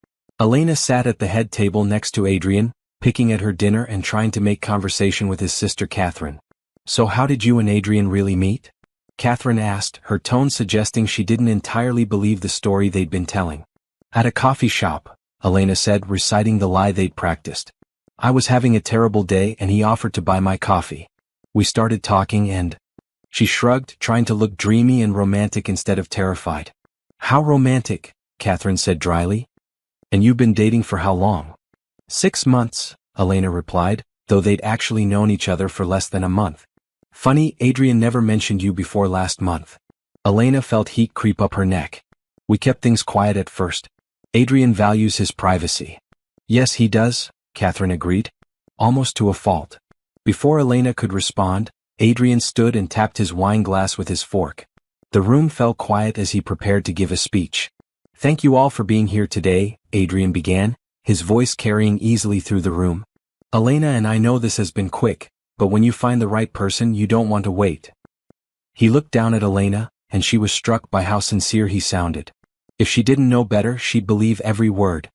Elena sat at the head table next to Adrian, picking at her dinner and trying to make conversation with his sister Catherine. "So how did you and Adrian really meet?" Catherine asked, her tone suggesting she didn't entirely believe the story they'd been telling. "At a coffee shop," Elena said, reciting the lie they'd practiced. "I was having a terrible day and he offered to buy my coffee. We started talking and—" She shrugged, trying to look dreamy and romantic instead of terrified. "How romantic," Catherine said dryly. "And you've been dating for how long?" 6 months, Elena replied, though they'd actually known each other for less than a month. "Funny, Adrian never mentioned you before last month." Elena felt heat creep up her neck. "We kept things quiet at first. Adrian values his privacy." "Yes, he does," Catherine agreed. "Almost to a fault." Before Elena could respond, Adrian stood and tapped his wine glass with his fork. The room fell quiet as he prepared to give a speech. "Thank you all for being here today," Adrian began, his voice carrying easily through the room. "Elena and I know this has been quick, but when you find the right person you don't want to wait." He looked down at Elena, and she was struck by how sincere he sounded. If she didn't know better, she'd believe every word.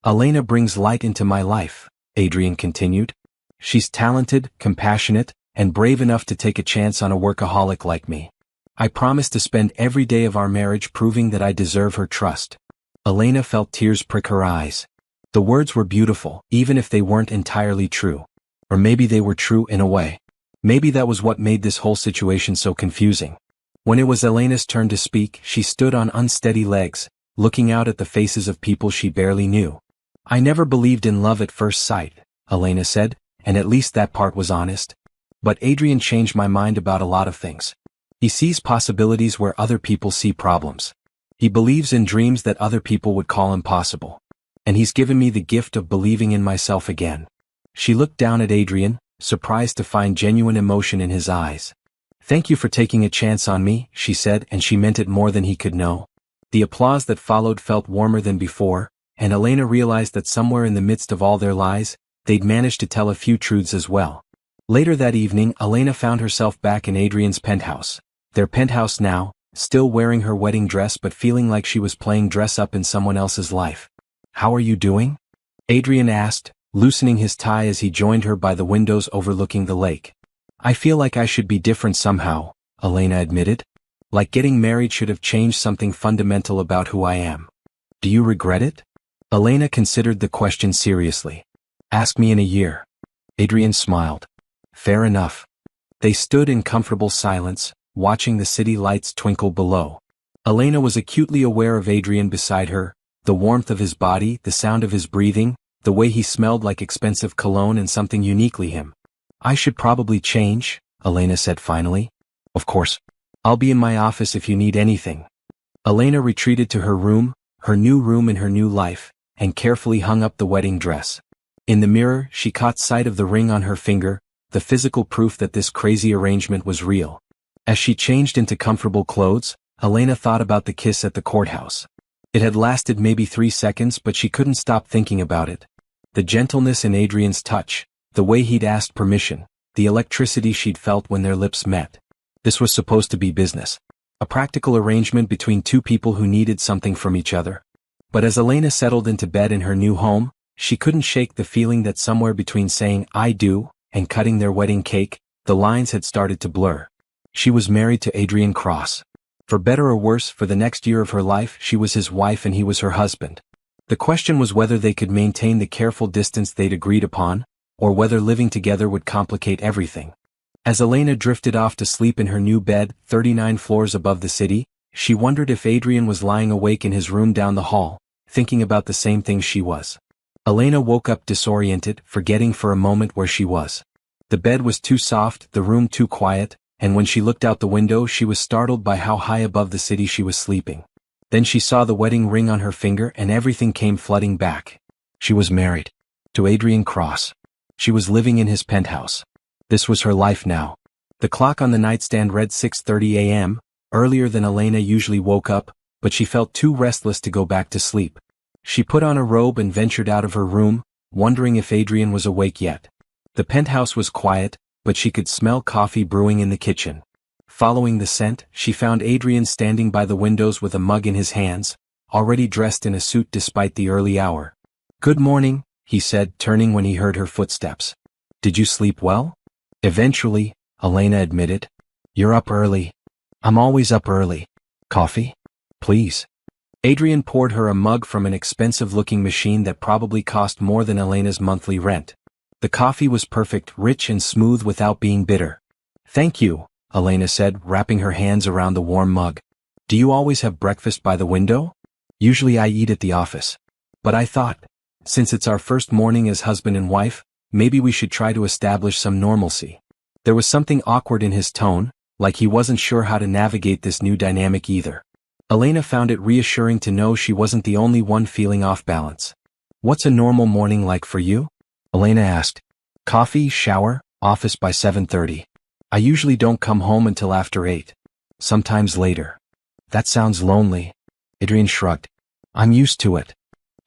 "Elena brings light into my life," Adrian continued. "She's talented, compassionate, and brave enough to take a chance on a workaholic like me. I promise to spend every day of our marriage proving that I deserve her trust." Elena felt tears prick her eyes. The words were beautiful, even if they weren't entirely true. Or maybe they were true in a way. Maybe that was what made this whole situation so confusing. When it was Elena's turn to speak, she stood on unsteady legs, looking out at the faces of people she barely knew. "I never believed in love at first sight," Elena said, and at least that part was honest. But Adrian changed my mind about a lot of things. He sees possibilities where other people see problems. He believes in dreams that other people would call impossible. And he's given me the gift of believing in myself again." She looked down at Adrian, surprised to find genuine emotion in his eyes. "Thank you for taking a chance on me," she said, and she meant it more than he could know. The applause that followed felt warmer than before, and Elena realized that somewhere in the midst of all their lies, they'd managed to tell a few truths as well. Later that evening, Elena found herself back in Adrian's penthouse. Their penthouse now, still wearing her wedding dress but feeling like she was playing dress-up in someone else's life. "How are you doing?" Adrian asked, loosening his tie as he joined her by the windows overlooking the lake. "I feel like I should be different somehow," Elena admitted. "Like getting married should have changed something fundamental about who I am." "Do you regret it?" Elena considered the question seriously. "Ask me in a year." Adrian smiled. "Fair enough." They stood in comfortable silence, watching the city lights twinkle below. Elena was acutely aware of Adrian beside her, the warmth of his body, the sound of his breathing, the way he smelled like expensive cologne and something uniquely him. "I should probably change," Elena said finally. "Of course. I'll be in my office if you need anything." Elena retreated to her room, her new room in her new life, and carefully hung up the wedding dress. In the mirror, she caught sight of the ring on her finger, the physical proof that this crazy arrangement was real. As she changed into comfortable clothes, Elena thought about the kiss at the courthouse. It had lasted maybe 3 seconds, but she couldn't stop thinking about it. The gentleness in Adrian's touch, the way he'd asked permission, the electricity she'd felt when their lips met. This was supposed to be business. A practical arrangement between two people who needed something from each other. But as Elena settled into bed in her new home, she couldn't shake the feeling that somewhere between saying "I do" and cutting their wedding cake, the lines had started to blur. She was married to Adrian Cross. For better or worse, for the next year of her life, she was his wife and he was her husband. The question was whether they could maintain the careful distance they'd agreed upon, or whether living together would complicate everything. As Elena drifted off to sleep in her new bed, 39 floors above the city, she wondered if Adrian was lying awake in his room down the hall, thinking about the same things she was. Elena woke up disoriented, forgetting for a moment where she was. The bed was too soft, the room too quiet, and when she looked out the window she was startled by how high above the city she was sleeping. Then she saw the wedding ring on her finger and everything came flooding back. She was married. To Adrian Cross. She was living in his penthouse. This was her life now. The clock on the nightstand read 6:30 a.m., earlier than Elena usually woke up, but she felt too restless to go back to sleep. She put on a robe and ventured out of her room, wondering if Adrian was awake yet. The penthouse was quiet, but she could smell coffee brewing in the kitchen. Following the scent, she found Adrian standing by the windows with a mug in his hands, already dressed in a suit despite the early hour. "Good morning," he said, turning when he heard her footsteps. "Did you sleep well?" "Eventually," Elena admitted. "You're up early." "I'm always up early." "Coffee? Please." Adrian poured her a mug from an expensive-looking machine that probably cost more than Elena's monthly rent. The coffee was perfect, rich and smooth without being bitter. "Thank you," Elena said, wrapping her hands around the warm mug. "Do you always have breakfast by the window?" "Usually I eat at the office. But I thought, since it's our first morning as husband and wife, maybe we should try to establish some normalcy." There was something awkward in his tone, like he wasn't sure how to navigate this new dynamic either. Elena found it reassuring to know she wasn't the only one feeling off balance. "What's a normal morning like for you?" Elena asked. "Coffee, shower, office by 7:30. I usually don't come home until after 8. Sometimes later." "That sounds lonely." Adrian shrugged. "I'm used to it."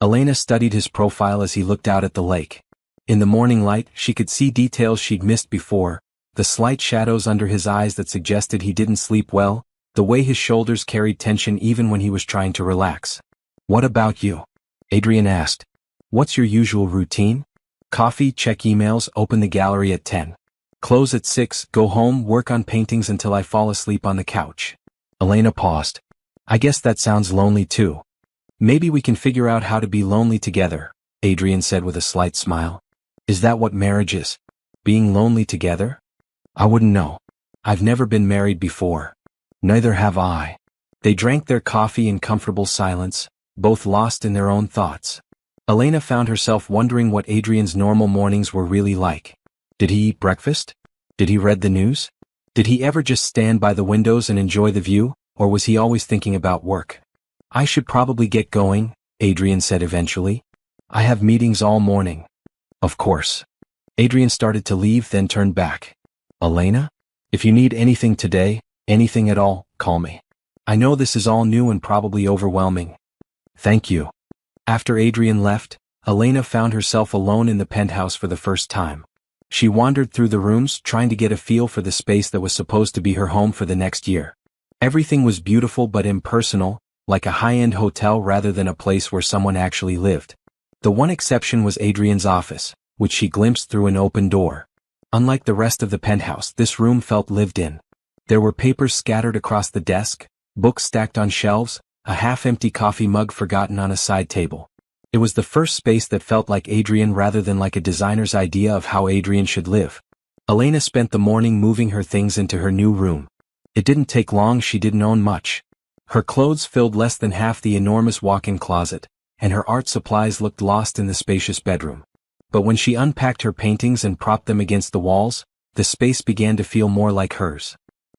Elena studied his profile as he looked out at the lake. In the morning light, she could see details she'd missed before, the slight shadows under his eyes that suggested he didn't sleep well, the way his shoulders carried tension even when he was trying to relax. "What about you?" Adrian asked. "What's your usual routine?" "Coffee, check emails, open the gallery at 10. Close at 6, go home, work on paintings until I fall asleep on the couch." Elena paused. "I guess that sounds lonely too." "Maybe we can figure out how to be lonely together," Adrian said with a slight smile. "Is that what marriage is? Being lonely together?" "I wouldn't know. I've never been married before." "Neither have I." They drank their coffee in comfortable silence, both lost in their own thoughts. Elena found herself wondering what Adrian's normal mornings were really like. Did he eat breakfast? Did he read the news? Did he ever just stand by the windows and enjoy the view, or was he always thinking about work? I should probably get going, Adrian said eventually. I have meetings all morning. Of course. Adrian started to leave, then turned back. Elena? If you need anything today, anything at all, call me. I know this is all new and probably overwhelming. Thank you. After Adrian left, Elena found herself alone in the penthouse for the first time. She wandered through the rooms, trying to get a feel for the space that was supposed to be her home for the next year. Everything was beautiful but impersonal, like a high-end hotel rather than a place where someone actually lived. The one exception was Adrian's office, which she glimpsed through an open door. Unlike the rest of the penthouse, this room felt lived in. There were papers scattered across the desk, books stacked on shelves, a half-empty coffee mug forgotten on a side table. It was the first space that felt like Adrian rather than like a designer's idea of how Adrian should live. Elena spent the morning moving her things into her new room. It didn't take long. She didn't own much. Her clothes filled less than half the enormous walk-in closet, and her art supplies looked lost in the spacious bedroom. But when she unpacked her paintings and propped them against the walls, the space began to feel more like hers.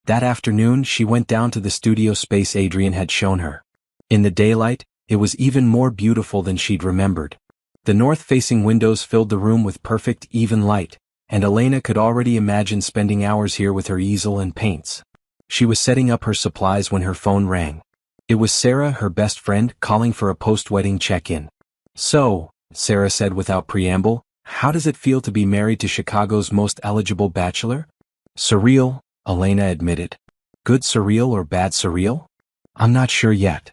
That afternoon, she went down to the studio space Adrian had shown her. In the daylight, it was even more beautiful than she'd remembered. The north-facing windows filled the room with perfect, even light, and Elena could already imagine spending hours here with her easel and paints. She was setting up her supplies when her phone rang. It was Sarah, her best friend, calling for a post-wedding check-in. So, Sarah said without preamble, how does it feel to be married to Chicago's most eligible bachelor? Surreal, Elena admitted. Good surreal or bad surreal? I'm not sure yet.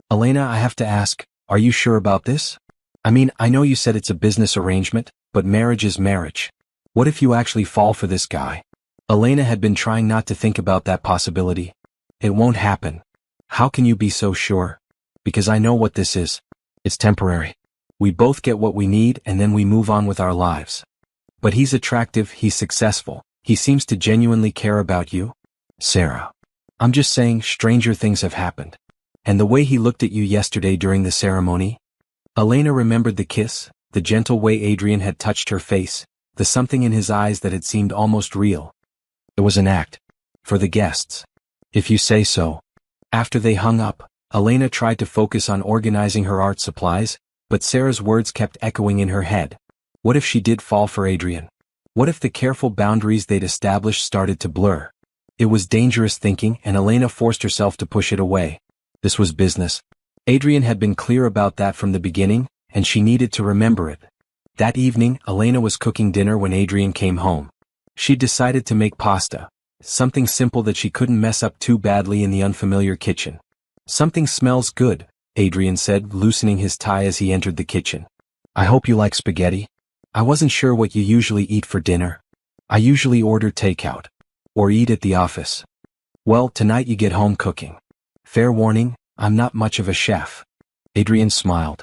Elena, I have to ask, are you sure about this? I mean, I know you said it's a business arrangement, but marriage is marriage. What if you actually fall for this guy? Elena had been trying not to think about that possibility. It won't happen. How can you be so sure? Because I know what this is. It's temporary. We both get what we need and then we move on with our lives. But he's attractive, he's successful, he seems to genuinely care about you. Sarah. I'm just saying, stranger things have happened. And the way he looked at you yesterday during the ceremony? Elena remembered the kiss, the gentle way Adrian had touched her face, the something in his eyes that had seemed almost real. It was an act. For the guests. If you say so. After they hung up, Elena tried to focus on organizing her art supplies, but Sarah's words kept echoing in her head. What if she did fall for Adrian? What if the careful boundaries they'd established started to blur? It was dangerous thinking, and Elena forced herself to push it away. This was business. Adrian had been clear about that from the beginning, and she needed to remember it. That evening, Elena was cooking dinner when Adrian came home. She decided to make pasta, something simple that she couldn't mess up too badly in the unfamiliar kitchen. Something smells good, Adrian said, loosening his tie as he entered the kitchen. I hope you like spaghetti. I wasn't sure what you usually eat for dinner. I usually order takeout. Or eat at the office. Well, tonight you get home cooking. Fair warning, I'm not much of a chef. Adrian smiled.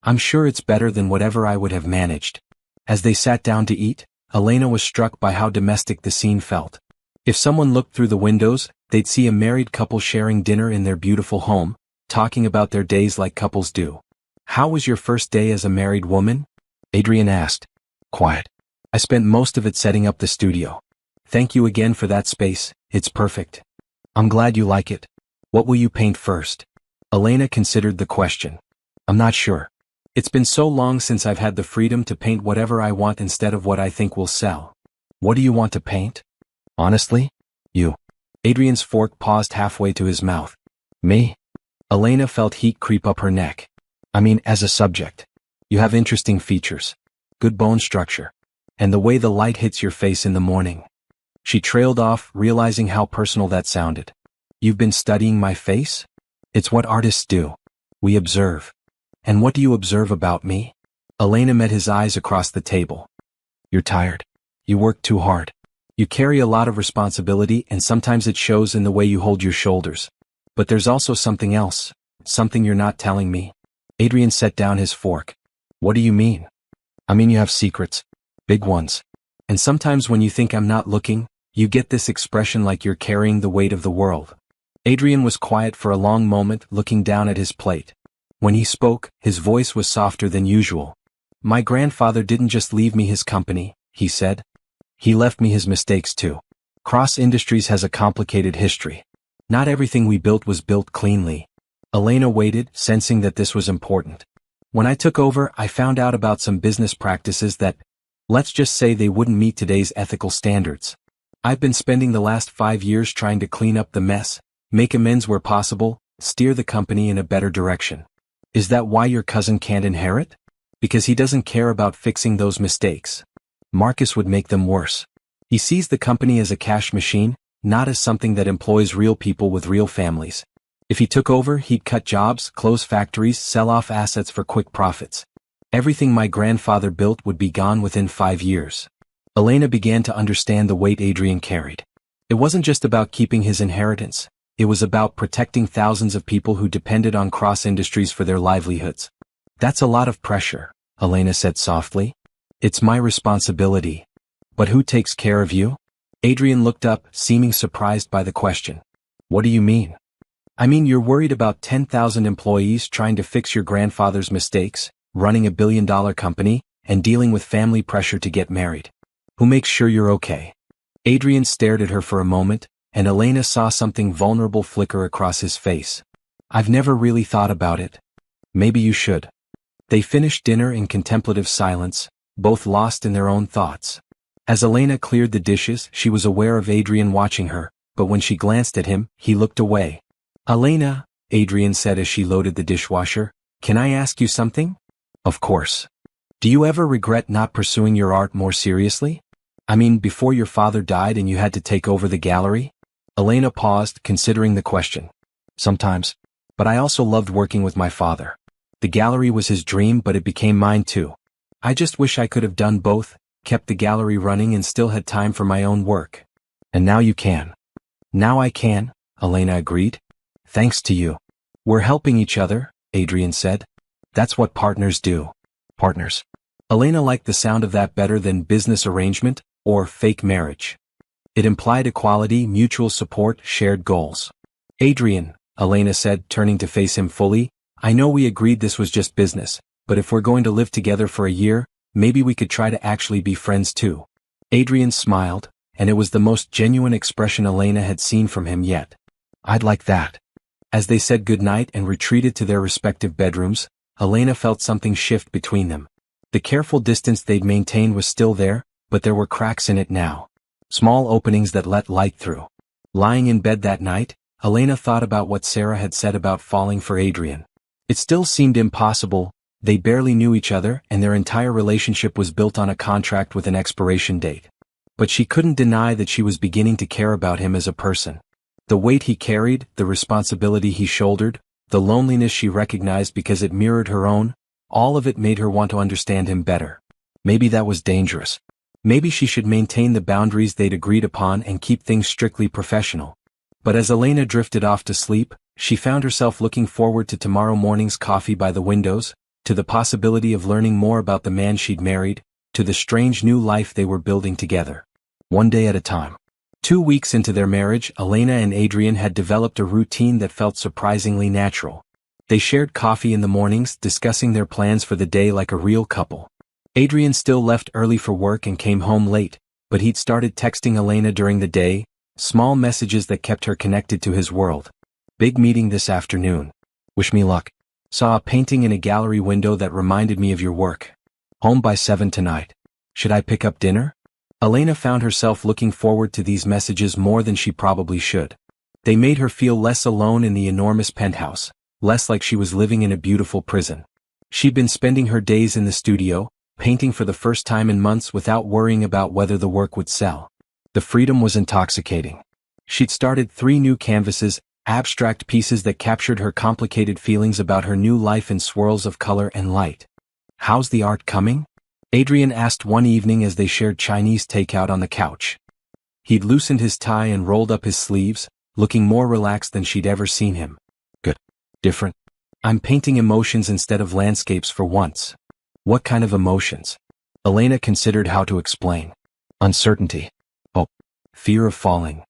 I'm sure it's better than whatever I would have managed. As they sat down to eat, Elena was struck by how domestic the scene felt. If someone looked through the windows, they'd see a married couple sharing dinner in their beautiful home, talking about their days like couples do. How was your first day as a married woman? Adrian asked. Quiet. I spent most of it setting up the studio. Thank you again for that space, it's perfect. I'm glad you like it. What will you paint first? Elena considered the question. I'm not sure. It's been so long since I've had the freedom to paint whatever I want instead of what I think will sell. What do you want to paint? Honestly? You. Adrian's fork paused halfway to his mouth. Me? Elena felt heat creep up her neck. I mean, as a subject. You have interesting features. Good bone structure. And the way the light hits your face in the morning. She trailed off, realizing how personal that sounded. You've been studying my face? It's what artists do. We observe. And what do you observe about me? Elena met his eyes across the table. You're tired. You work too hard. You carry a lot of responsibility, and sometimes it shows in the way you hold your shoulders. But there's also something else, something you're not telling me. Adrian set down his fork. What do you mean? I mean, you have secrets. Big ones. And sometimes when you think I'm not looking, you get this expression like you're carrying the weight of the world. Adrian was quiet for a long moment, looking down at his plate. When he spoke, his voice was softer than usual. My grandfather didn't just leave me his company, he said. He left me his mistakes too. Cross Industries has a complicated history. Not everything we built was built cleanly. Elena waited, sensing that this was important. When I took over, I found out about some business practices that, let's just say, they wouldn't meet today's ethical standards. I've been spending the last 5 years trying to clean up the mess, make amends where possible, steer the company in a better direction. Is that why your cousin can't inherit? Because he doesn't care about fixing those mistakes. Marcus would make them worse. He sees the company as a cash machine, not as something that employs real people with real families. If he took over, he'd cut jobs, close factories, sell off assets for quick profits. Everything my grandfather built would be gone within 5 years. Elena began to understand the weight Adrian carried. It wasn't just about keeping his inheritance. It was about protecting thousands of people who depended on Cross Industries for their livelihoods. That's a lot of pressure, Elena said softly. It's my responsibility. But who takes care of you? Adrian looked up, seeming surprised by the question. What do you mean? I mean, you're worried about 10,000 employees trying to fix your grandfather's mistakes, running a billion-dollar company, and dealing with family pressure to get married. Who makes sure you're okay? Adrian stared at her for a moment, and Elena saw something vulnerable flicker across his face. I've never really thought about it. Maybe you should. They finished dinner in contemplative silence, both lost in their own thoughts. As Elena cleared the dishes, she was aware of Adrian watching her, but when she glanced at him, he looked away. Elena, Adrian said as she loaded the dishwasher, can I ask you something? Of course. Do you ever regret not pursuing your art more seriously? I mean, before your father died and you had to take over the gallery? Elena paused, considering the question. Sometimes. But I also loved working with my father. The gallery was his dream, but it became mine too. I just wish I could have done both, kept the gallery running and still had time for my own work. And now you can. Now I can, Elena agreed. Thanks to you. We're helping each other, Adrian said. That's what partners do. Partners. Elena liked the sound of that better than business arrangement or fake marriage. It implied equality, mutual support, shared goals. Adrian, Elena said, turning to face him fully, I know we agreed this was just business, but if we're going to live together for a year, maybe we could try to actually be friends too. Adrian smiled, and it was the most genuine expression Elena had seen from him yet. I'd like that. As they said goodnight and retreated to their respective bedrooms, Elena felt something shift between them. The careful distance they'd maintained was still there, but there were cracks in it now. Small openings that let light through. Lying in bed that night, Elena thought about what Sarah had said about falling for Adrian. It still seemed impossible. They barely knew each other, and their entire relationship was built on a contract with an expiration date. But she couldn't deny that she was beginning to care about him as a person. The weight he carried, the responsibility he shouldered, the loneliness she recognized because it mirrored her own, all of it made her want to understand him better. Maybe that was dangerous. Maybe she should maintain the boundaries they'd agreed upon and keep things strictly professional. But as Elena drifted off to sleep, she found herself looking forward to tomorrow morning's coffee by the windows, to the possibility of learning more about the man she'd married, to the strange new life they were building together. One day at a time. 2 weeks into their marriage, Elena and Adrian had developed a routine that felt surprisingly natural. They shared coffee in the mornings, discussing their plans for the day like a real couple. Adrian still left early for work and came home late, but he'd started texting Elena during the day, small messages that kept her connected to his world. Big meeting this afternoon. Wish me luck. Saw a painting in a gallery window that reminded me of your work. Home by 7 tonight. Should I pick up dinner? Elena found herself looking forward to these messages more than she probably should. They made her feel less alone in the enormous penthouse, less like she was living in a beautiful prison. She'd been spending her days in the studio, painting for the first time in months without worrying about whether the work would sell. The freedom was intoxicating. She'd started 3 new canvases, abstract pieces that captured her complicated feelings about her new life in swirls of color and light. How's the art coming? Adrian asked one evening as they shared Chinese takeout on the couch. He'd loosened his tie and rolled up his sleeves, looking more relaxed than she'd ever seen him. Good. Different. I'm painting emotions instead of landscapes for once. What kind of emotions? Elena considered how to explain. Uncertainty. Oh. Fear of falling.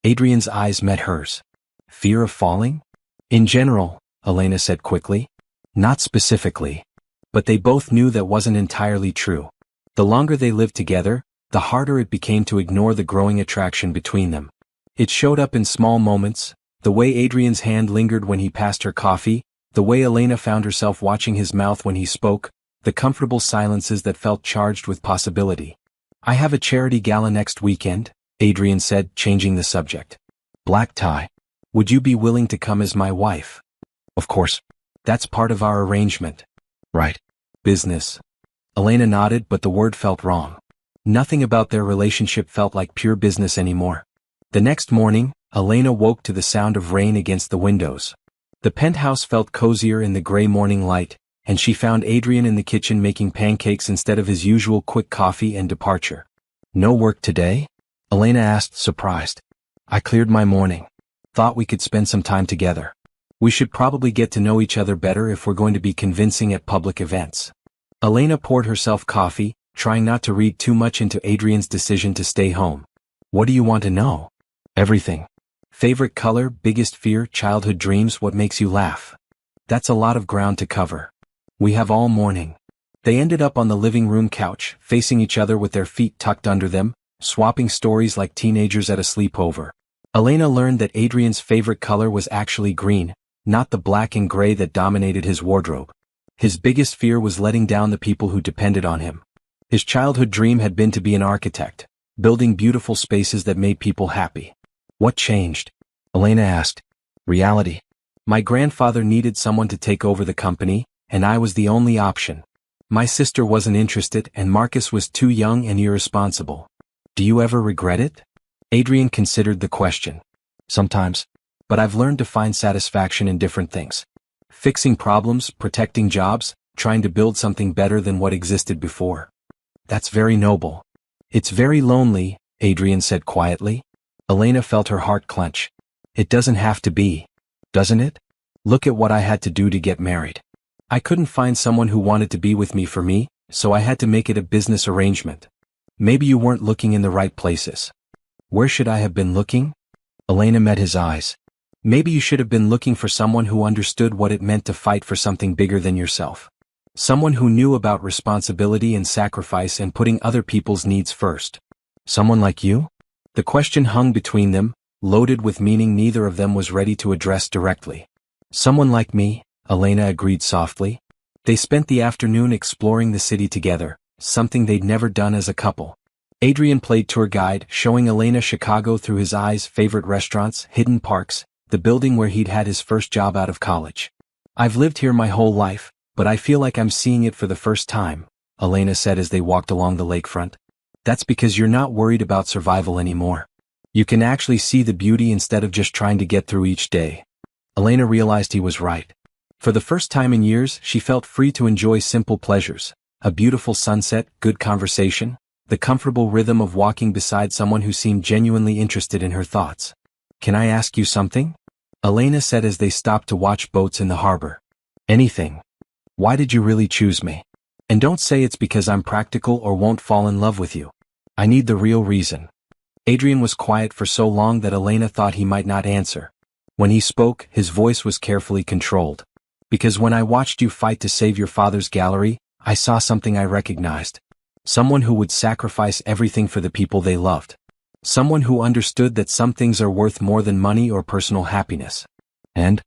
Adrian's eyes met hers. Fear of falling? In general, Elena said quickly. Not specifically. But they both knew that wasn't entirely true. The longer they lived together, the harder it became to ignore the growing attraction between them. It showed up in small moments, the way Adrian's hand lingered when he passed her coffee, the way Elena found herself watching his mouth when he spoke, the comfortable silences that felt charged with possibility. "I have a charity gala next weekend," Adrian said, changing the subject. "Black tie. Would you be willing to come as my wife?" "Of course. That's part of our arrangement." "Right. Business." Elena nodded, but the word felt wrong. Nothing about their relationship felt like pure business anymore. The next morning, Elena woke to the sound of rain against the windows. The penthouse felt cozier in the gray morning light, and she found Adrian in the kitchen making pancakes instead of his usual quick coffee and departure. "No work today?" Elena asked, surprised. "I cleared my morning. Thought we could spend some time together. We should probably get to know each other better if we're going to be convincing at public events." Elena poured herself coffee, trying not to read too much into Adrian's decision to stay home. "What do you want to know?" "Everything. Favorite color, biggest fear, childhood dreams, what makes you laugh." "That's a lot of ground to cover. We have all morning." They ended up on the living room couch, facing each other with their feet tucked under them, swapping stories like teenagers at a sleepover. Elena learned that Adrian's favorite color was actually green, not the black and gray that dominated his wardrobe. His biggest fear was letting down the people who depended on him. His childhood dream had been to be an architect, building beautiful spaces that made people happy. "What changed?" Elena asked. "Reality. My grandfather needed someone to take over the company, and I was the only option. My sister wasn't interested, and Marcus was too young and irresponsible." "Do you ever regret it?" Adrian considered the question. "Sometimes. But I've learned to find satisfaction in different things. Fixing problems, protecting jobs, trying to build something better than what existed before." "That's very noble." "It's very lonely," Adrian said quietly. Elena felt her heart clench. "It doesn't have to be. Doesn't it? Look at what I had to do to get married. I couldn't find someone who wanted to be with me for me, so I had to make it a business arrangement. Maybe you weren't looking in the right places." "Where should I have been looking?" Elena met his eyes. "Maybe you should have been looking for someone who understood what it meant to fight for something bigger than yourself. Someone who knew about responsibility and sacrifice and putting other people's needs first." "Someone like you?" The question hung between them, loaded with meaning neither of them was ready to address directly. "Someone like me," Elena agreed softly. They spent the afternoon exploring the city together, something they'd never done as a couple. Adrian played tour guide, showing Elena Chicago through his eyes, favorite restaurants, hidden parks, the building where he'd had his first job out of college. "I've lived here my whole life, but I feel like I'm seeing it for the first time," Elena said as they walked along the lakefront. "That's because you're not worried about survival anymore. You can actually see the beauty instead of just trying to get through each day." Elena realized he was right. For the first time in years, she felt free to enjoy simple pleasures, a beautiful sunset, good conversation, the comfortable rhythm of walking beside someone who seemed genuinely interested in her thoughts. "Can I ask you something?" Elena said as they stopped to watch boats in the harbor. "Anything. Why did you really choose me? And don't say it's because I'm practical or won't fall in love with you. I need the real reason." Adrian was quiet for so long that Elena thought he might not answer. When he spoke, his voice was carefully controlled. "Because when I watched you fight to save your father's gallery, I saw something I recognized. Someone who would sacrifice everything for the people they loved. Someone who understood that some things are worth more than money or personal happiness. And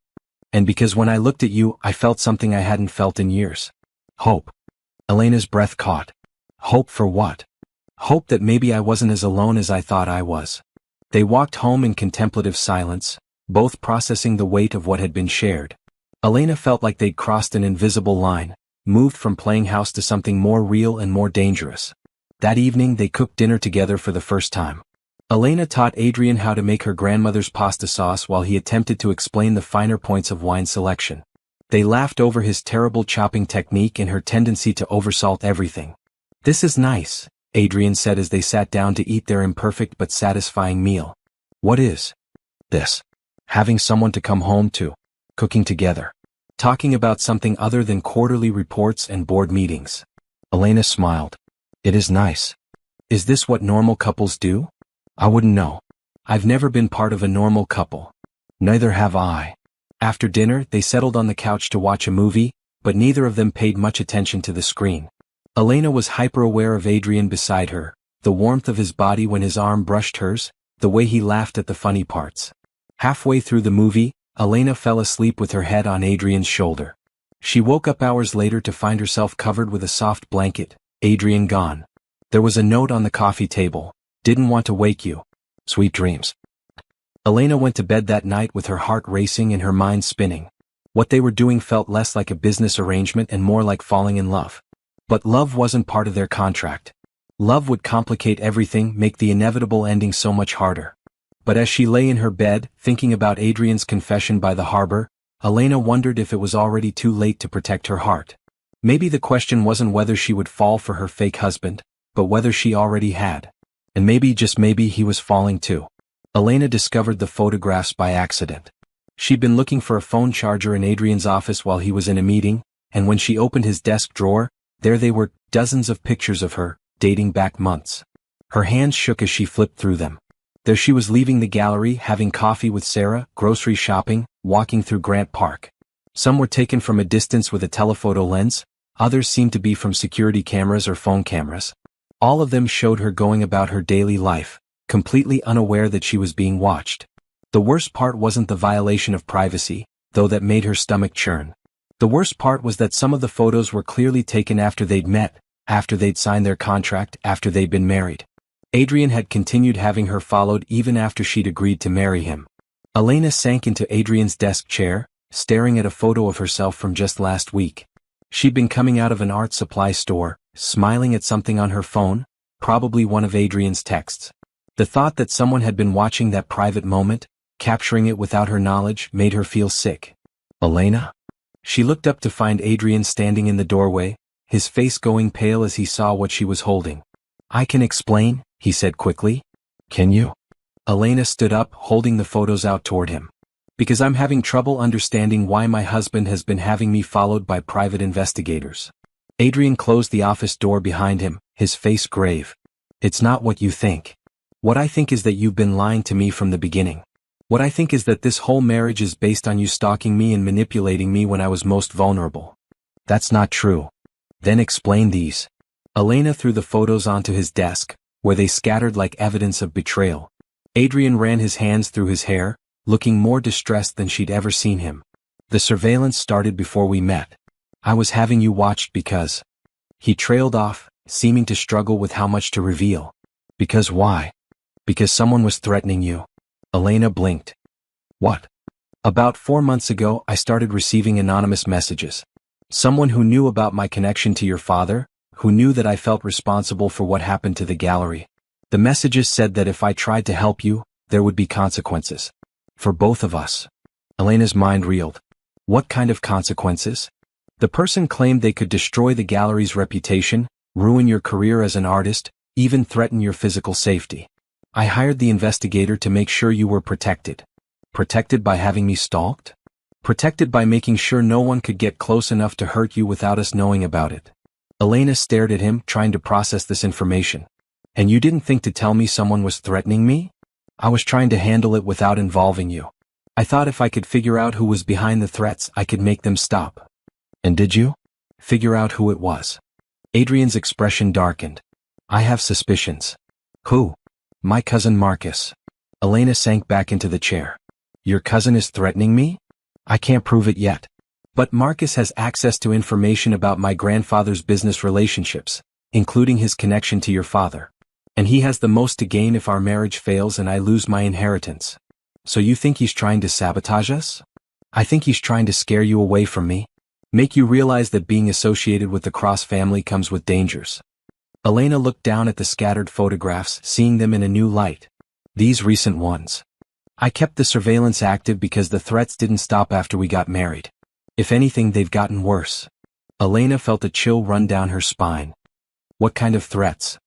because when I looked at you, I felt something I hadn't felt in years. Hope." Elena's breath caught. "Hope for what?" "Hope that maybe I wasn't as alone as I thought I was." They walked home in contemplative silence, both processing the weight of what had been shared. Elena felt like they'd crossed an invisible line, moved from playing house to something more real and more dangerous. That evening they cooked dinner together for the first time. Elena taught Adrian how to make her grandmother's pasta sauce while he attempted to explain the finer points of wine selection. They laughed over his terrible chopping technique and her tendency to oversalt everything. "This is nice," Adrian said as they sat down to eat their imperfect but satisfying meal. "What is?" "This. Having someone to come home to. Cooking together. Talking about something other than quarterly reports and board meetings." Elena smiled. "It is nice. Is this what normal couples do?" "I wouldn't know. I've never been part of a normal couple." "Neither have I." After dinner, they settled on the couch to watch a movie, but neither of them paid much attention to the screen. Elena was hyper-aware of Adrian beside her, the warmth of his body when his arm brushed hers, the way he laughed at the funny parts. Halfway through the movie, Elena fell asleep with her head on Adrian's shoulder. She woke up hours later to find herself covered with a soft blanket, Adrian gone. There was a note on the coffee table, "Didn't want to wake you. Sweet dreams." Elena went to bed that night with her heart racing and her mind spinning. What they were doing felt less like a business arrangement and more like falling in love. But love wasn't part of their contract. Love would complicate everything, make the inevitable ending so much harder. But as she lay in her bed, thinking about Adrian's confession by the harbor, Elena wondered if it was already too late to protect her heart. Maybe the question wasn't whether she would fall for her fake husband, but whether she already had. And maybe, just maybe, he was falling too. Elena discovered the photographs by accident. She'd been looking for a phone charger in Adrian's office while he was in a meeting, and when she opened his desk drawer, there they were, dozens of pictures of her, dating back months. Her hands shook as she flipped through them. There she was leaving the gallery, having coffee with Sarah, grocery shopping, walking through Grant Park. Some were taken from a distance with a telephoto lens, others seemed to be from security cameras or phone cameras. All of them showed her going about her daily life, completely unaware that she was being watched. The worst part wasn't the violation of privacy, though that made her stomach churn. The worst part was that some of the photos were clearly taken after they'd met, after they'd signed their contract, after they'd been married. Adrian had continued having her followed even after she'd agreed to marry him. Elena sank into Adrian's desk chair, staring at a photo of herself from just last week. She'd been coming out of an art supply store, smiling at something on her phone, probably one of Adrian's texts. The thought that someone had been watching that private moment, capturing it without her knowledge, made her feel sick. Elena? She looked up to find Adrian standing in the doorway, his face going pale as he saw what she was holding. "I can explain," he said quickly. "Can you?" Elena stood up, holding the photos out toward him. "Because I'm having trouble understanding why my husband has been having me followed by private investigators." Adrian closed the office door behind him, his face grave. "It's not what you think. What I think is that you've been lying to me from the beginning. What I think is that this whole marriage is based on you stalking me and manipulating me when I was most vulnerable. That's not true." "Then explain these." Elena threw the photos onto his desk, where they scattered like evidence of betrayal. Adrian ran his hands through his hair, looking more distressed than she'd ever seen him. "The surveillance started before we met. I was having you watched because..." He trailed off, seeming to struggle with how much to reveal. "Because why?" "Because someone was threatening you." Elena blinked. "What?" "About 4 months ago, I started receiving anonymous messages. Someone who knew about my connection to your father, who knew that I felt responsible for what happened to the gallery. The messages said that if I tried to help you, there would be consequences. For both of us." Elena's mind reeled. What kind of consequences? The person claimed they could destroy the gallery's reputation, ruin your career as an artist, even threaten your physical safety. "I hired the investigator to make sure you were protected." "Protected by having me stalked?" "Protected by making sure no one could get close enough to hurt you without us knowing about it." Elena stared at him, trying to process this information. "And you didn't think to tell me someone was threatening me?" "I was trying to handle it without involving you. I thought if I could figure out who was behind the threats, I could make them stop." "And did you?" "Figure out who it was." Adrian's expression darkened. "I have suspicions." "Who?" "My cousin Marcus." Elena sank back into the chair. "Your cousin is threatening me?" "I can't prove it yet. But Marcus has access to information about my grandfather's business relationships, including his connection to your father. And he has the most to gain if our marriage fails and I lose my inheritance. So you think he's trying to sabotage us?" "I think he's trying to scare you away from me. Make you realize that being associated with the Cross family comes with dangers." Elena looked down at the scattered photographs, seeing them in a new light. "These recent ones. I kept the surveillance active because the threats didn't stop after we got married. If anything, they've gotten worse." Elena felt a chill run down her spine. "What kind of threats?"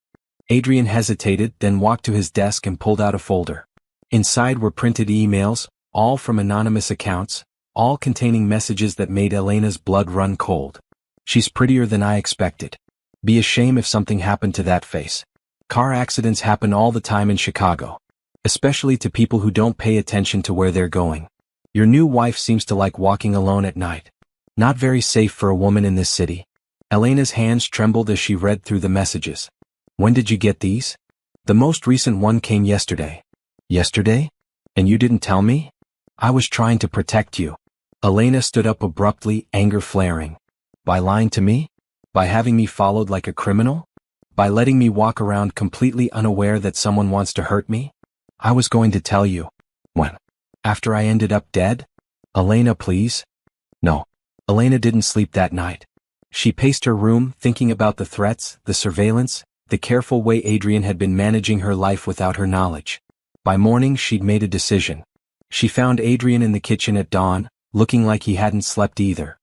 Adrian hesitated, then walked to his desk and pulled out a folder. Inside were printed emails, all from anonymous accounts, all containing messages that made Elena's blood run cold. "She's prettier than I expected. Be a shame if something happened to that face. Car accidents happen all the time in Chicago. Especially to people who don't pay attention to where they're going. Your new wife seems to like walking alone at night. Not very safe for a woman in this city." Elena's hands trembled as she read through the messages. "When did you get these?" The most recent one came yesterday. Yesterday? And you didn't tell me? I was trying to protect you. Elena stood up abruptly, anger flaring. By lying to me? By having me followed like a criminal? By letting me walk around completely unaware that someone wants to hurt me? I was going to tell you. When? After I ended up dead? Elena, please? No. Elena didn't sleep that night. She paced her room, thinking about the threats, the surveillance, the careful way Adrian had been managing her life without her knowledge. By morning, she'd made a decision. She found Adrian in the kitchen at dawn, looking like he hadn't slept either.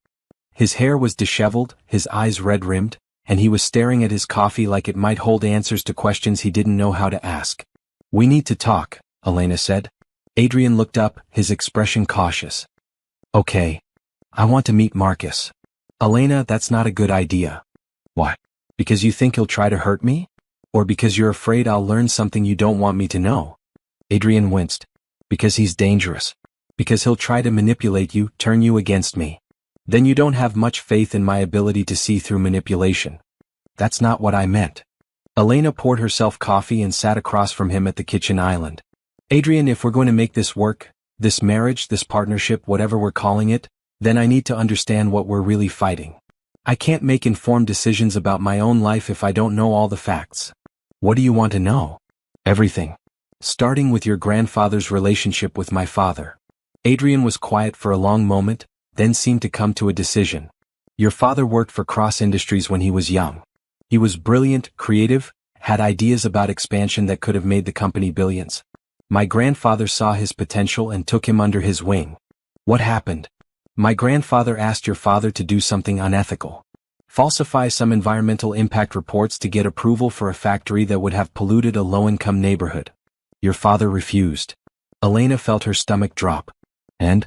His hair was disheveled, his eyes red-rimmed, and he was staring at his coffee like it might hold answers to questions he didn't know how to ask. We need to talk, Elena said. Adrian looked up, his expression cautious. Okay. I want to meet Marcus. Elena, that's not a good idea. Why? Because you think he'll try to hurt me? Or because you're afraid I'll learn something you don't want me to know? Adrian winced. Because he's dangerous. Because he'll try to manipulate you, turn you against me. Then you don't have much faith in my ability to see through manipulation. That's not what I meant. Elena poured herself coffee and sat across from him at the kitchen island. Adrian, if we're going to make this work, this marriage, this partnership, whatever we're calling it, then I need to understand what we're really fighting. I can't make informed decisions about my own life if I don't know all the facts. What do you want to know? Everything. Starting with your grandfather's relationship with my father. Adrian was quiet for a long moment, then seemed to come to a decision. Your father worked for Cross Industries when he was young. He was brilliant, creative, had ideas about expansion that could have made the company billions. My grandfather saw his potential and took him under his wing. What happened? My grandfather asked your father to do something unethical. Falsify some environmental impact reports to get approval for a factory that would have polluted a low-income neighborhood. Your father refused. Elena felt her stomach drop. And?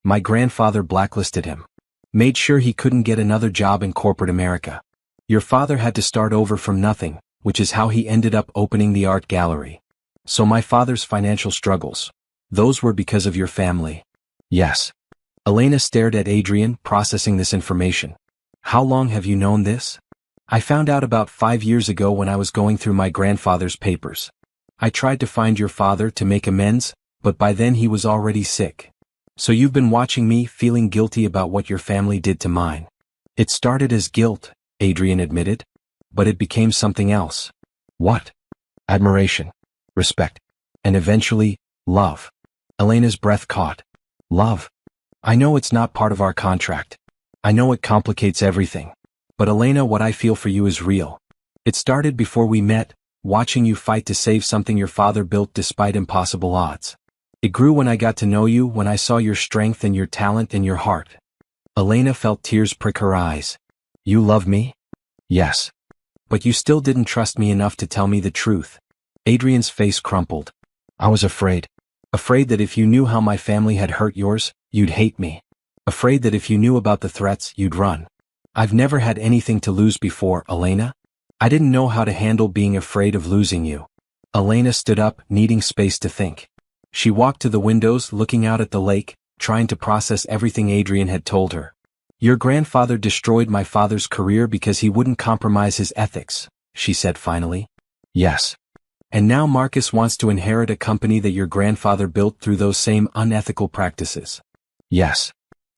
My grandfather blacklisted him. Made sure he couldn't get another job in corporate America. Your father had to start over from nothing, which is how he ended up opening the art gallery. So my father's financial struggles. Those were because of your family. Yes. Elena stared at Adrian, processing this information. How long have you known this? I found out about 5 years ago when I was going through my grandfather's papers. I tried to find your father to make amends, but by then he was already sick. So you've been watching me, feeling guilty about what your family did to mine. It started as guilt, Adrian admitted, but it became something else. What? Admiration, respect, and eventually, love. Elena's breath caught. Love. I know it's not part of our contract. I know it complicates everything. But Elena, what I feel for you is real. It started before we met, watching you fight to save something your father built despite impossible odds. It grew when I got to know you, when I saw your strength and your talent and your heart. Elena felt tears prick her eyes. You love me? Yes. But you still didn't trust me enough to tell me the truth. Adrian's face crumpled. I was afraid. Afraid that if you knew how my family had hurt yours, you'd hate me. Afraid that if you knew about the threats, you'd run. I've never had anything to lose before, Elena. I didn't know how to handle being afraid of losing you. Elena stood up, needing space to think. She walked to the windows, looking out at the lake, trying to process everything Adrian had told her. Your grandfather destroyed my father's career because he wouldn't compromise his ethics, she said finally. Yes. And now Marcus wants to inherit a company that your grandfather built through those same unethical practices. Yes.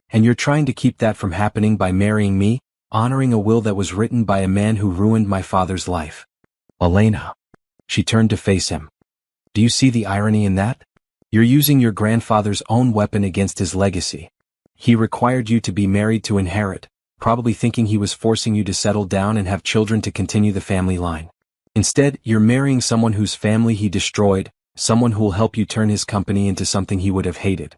And you're trying to keep that from happening by marrying me, honoring a will that was written by a man who ruined my father's life. Elena. She turned to face him. Do you see the irony in that? You're using your grandfather's own weapon against his legacy. He required you to be married to inherit, probably thinking he was forcing you to settle down and have children to continue the family line. Instead, you're marrying someone whose family he destroyed, someone who'll help you turn his company into something he would have hated.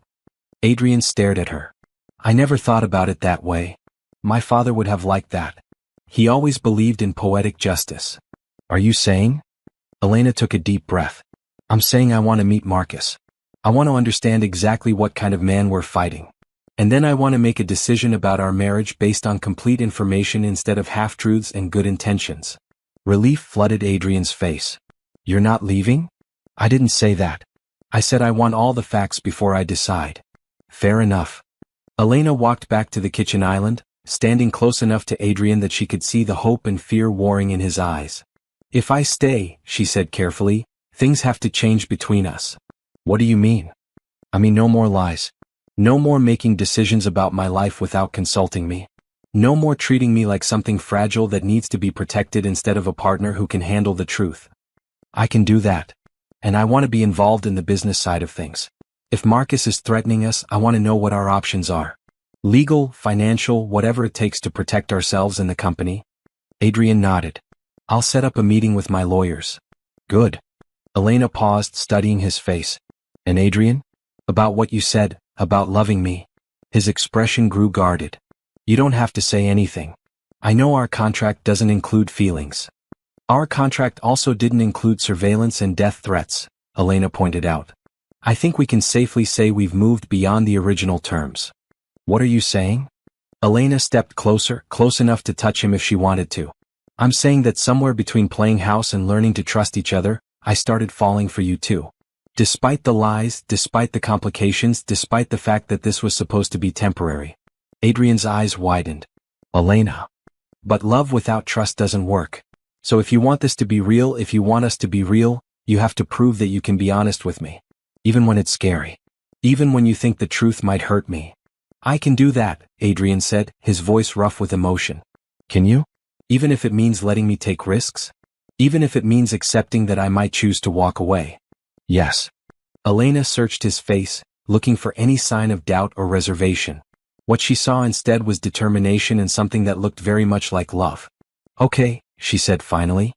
Adrian stared at her. I never thought about it that way. My father would have liked that. He always believed in poetic justice. Are you saying? Elena took a deep breath. I'm saying I want to meet Marcus. I want to understand exactly what kind of man we're fighting. And then I want to make a decision about our marriage based on complete information instead of half-truths and good intentions. Relief flooded Adrian's face. You're not leaving? I didn't say that. I said I want all the facts before I decide. Fair enough. Elena walked back to the kitchen island, standing close enough to Adrian that she could see the hope and fear warring in his eyes. If I stay, she said carefully, things have to change between us. What do you mean? I mean no more lies. No more making decisions about my life without consulting me. No more treating me like something fragile that needs to be protected instead of a partner who can handle the truth. I can do that. And I want to be involved in the business side of things. If Marcus is threatening us, I want to know what our options are. Legal, financial, whatever it takes to protect ourselves and the company. Adrian nodded. I'll set up a meeting with my lawyers. Good. Elena paused, studying his face. And Adrian? About what you said, about loving me. His expression grew guarded. You don't have to say anything. I know our contract doesn't include feelings. Our contract also didn't include surveillance and death threats, Elena pointed out. I think we can safely say we've moved beyond the original terms. What are you saying? Elena stepped closer, close enough to touch him if she wanted to. I'm saying that somewhere between playing house and learning to trust each other, I started falling for you too. Despite the lies, despite the complications, despite the fact that this was supposed to be temporary. Adrian's eyes widened. Elena. But love without trust doesn't work. So if you want this to be real, if you want us to be real, you have to prove that you can be honest with me. Even when it's scary. Even when you think the truth might hurt me. I can do that, Adrian said, his voice rough with emotion. Can you? Even if it means letting me take risks? Even if it means accepting that I might choose to walk away? Yes. Elena searched his face, looking for any sign of doubt or reservation. What she saw instead was determination and something that looked very much like love. Okay, she said finally.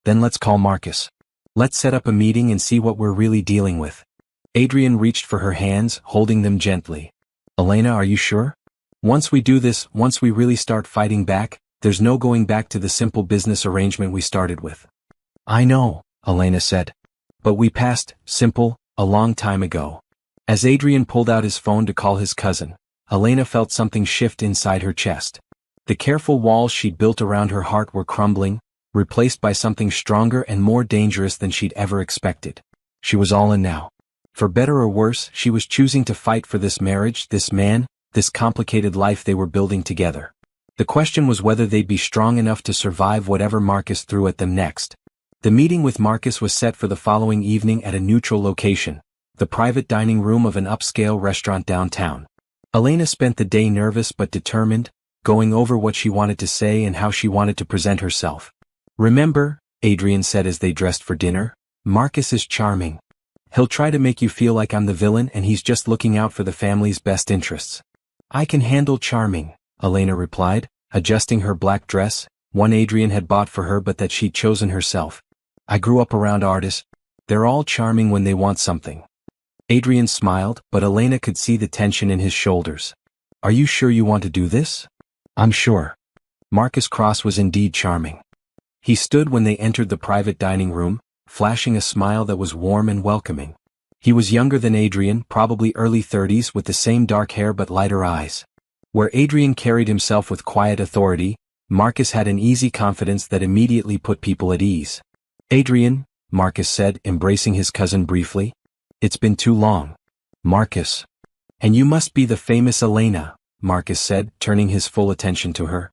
Then let's call Marcus. Let's set up a meeting and see what we're really dealing with. Adrian reached for her hands, holding them gently. Elena, are you sure? Once we do this, once we really start fighting back, there's no going back to the simple business arrangement we started with. I know, Elena said. But we passed simple a long time ago. As Adrian pulled out his phone to call his cousin, Elena felt something shift inside her chest. The careful walls she'd built around her heart were crumbling, replaced by something stronger and more dangerous than she'd ever expected. She was all in now. For better or worse, she was choosing to fight for this marriage, this man, this complicated life they were building together. The question was whether they'd be strong enough to survive whatever Marcus threw at them next. The meeting with Marcus was set for the following evening at a neutral location, the private dining room of an upscale restaurant downtown. Elena spent the day nervous but determined, going over what she wanted to say and how she wanted to present herself. Remember, Adrian said as they dressed for dinner, Marcus is charming. He'll try to make you feel like I'm the villain and he's just looking out for the family's best interests. I can handle charming, Elena replied, adjusting her black dress, one Adrian had bought for her but that she'd chosen herself. I grew up around artists. They're all charming when they want something. Adrian smiled, but Elena could see the tension in his shoulders. Are you sure you want to do this? I'm sure. Marcus Cross was indeed charming. He stood when they entered the private dining room, flashing a smile that was warm and welcoming. He was younger than Adrian, probably early 30s with the same dark hair but lighter eyes. Where Adrian carried himself with quiet authority, Marcus had an easy confidence that immediately put people at ease. Adrian, Marcus said, embracing his cousin briefly. It's been too long. Marcus. And you must be the famous Elena, Marcus said, turning his full attention to her.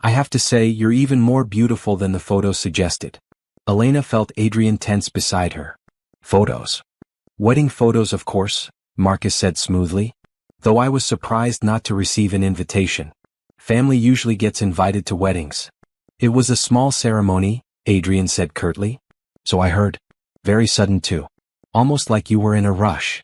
I have to say, you're even more beautiful than the photos suggested. Elena felt Adrian tense beside her. Photos. Wedding photos, of course, Marcus said smoothly. Though I was surprised not to receive an invitation. Family usually gets invited to weddings. It was a small ceremony, Adrian said curtly. So I heard. Very sudden too. Almost like you were in a rush.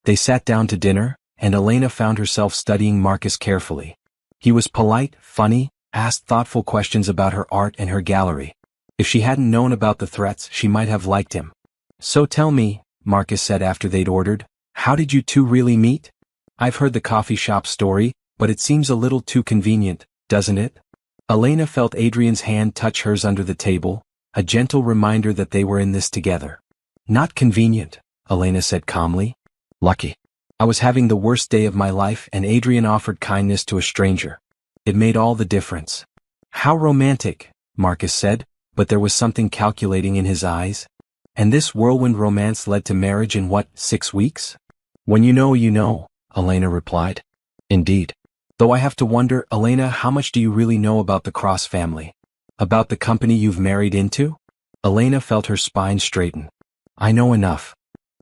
They sat down to dinner, and Elena found herself studying Marcus carefully. He was polite, funny, asked thoughtful questions about her art and her gallery. If she hadn't known about the threats, she might have liked him. So tell me, Marcus said after they'd ordered, how did you two really meet? I've heard the coffee shop story, but it seems a little too convenient, doesn't it? Elena felt Adrian's hand touch hers under the table, a gentle reminder that they were in this together. Not convenient, Elena said calmly. Lucky. I was having the worst day of my life and Adrian offered kindness to a stranger. It made all the difference. How romantic, Marcus said, but there was something calculating in his eyes. And this whirlwind romance led to marriage in what, 6 weeks? When you know, Elena replied. Indeed. Though I have to wonder, Elena, how much do you really know about the Cross family? About the company you've married into? Elena felt her spine straighten. I know enough.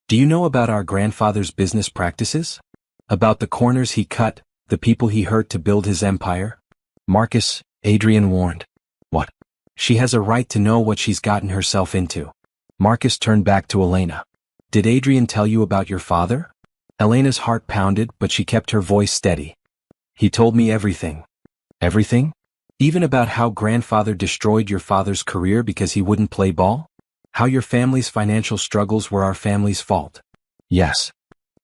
Do you know about our grandfather's business practices? About the corners he cut, the people he hurt to build his empire? Marcus, Adrian warned. What? She has a right to know what she's gotten herself into. Marcus turned back to Elena. Did Adrian tell you about your father? Elena's heart pounded, but she kept her voice steady. He told me everything. Everything? Even about how grandfather destroyed your father's career because he wouldn't play ball? How your family's financial struggles were our family's fault? Yes.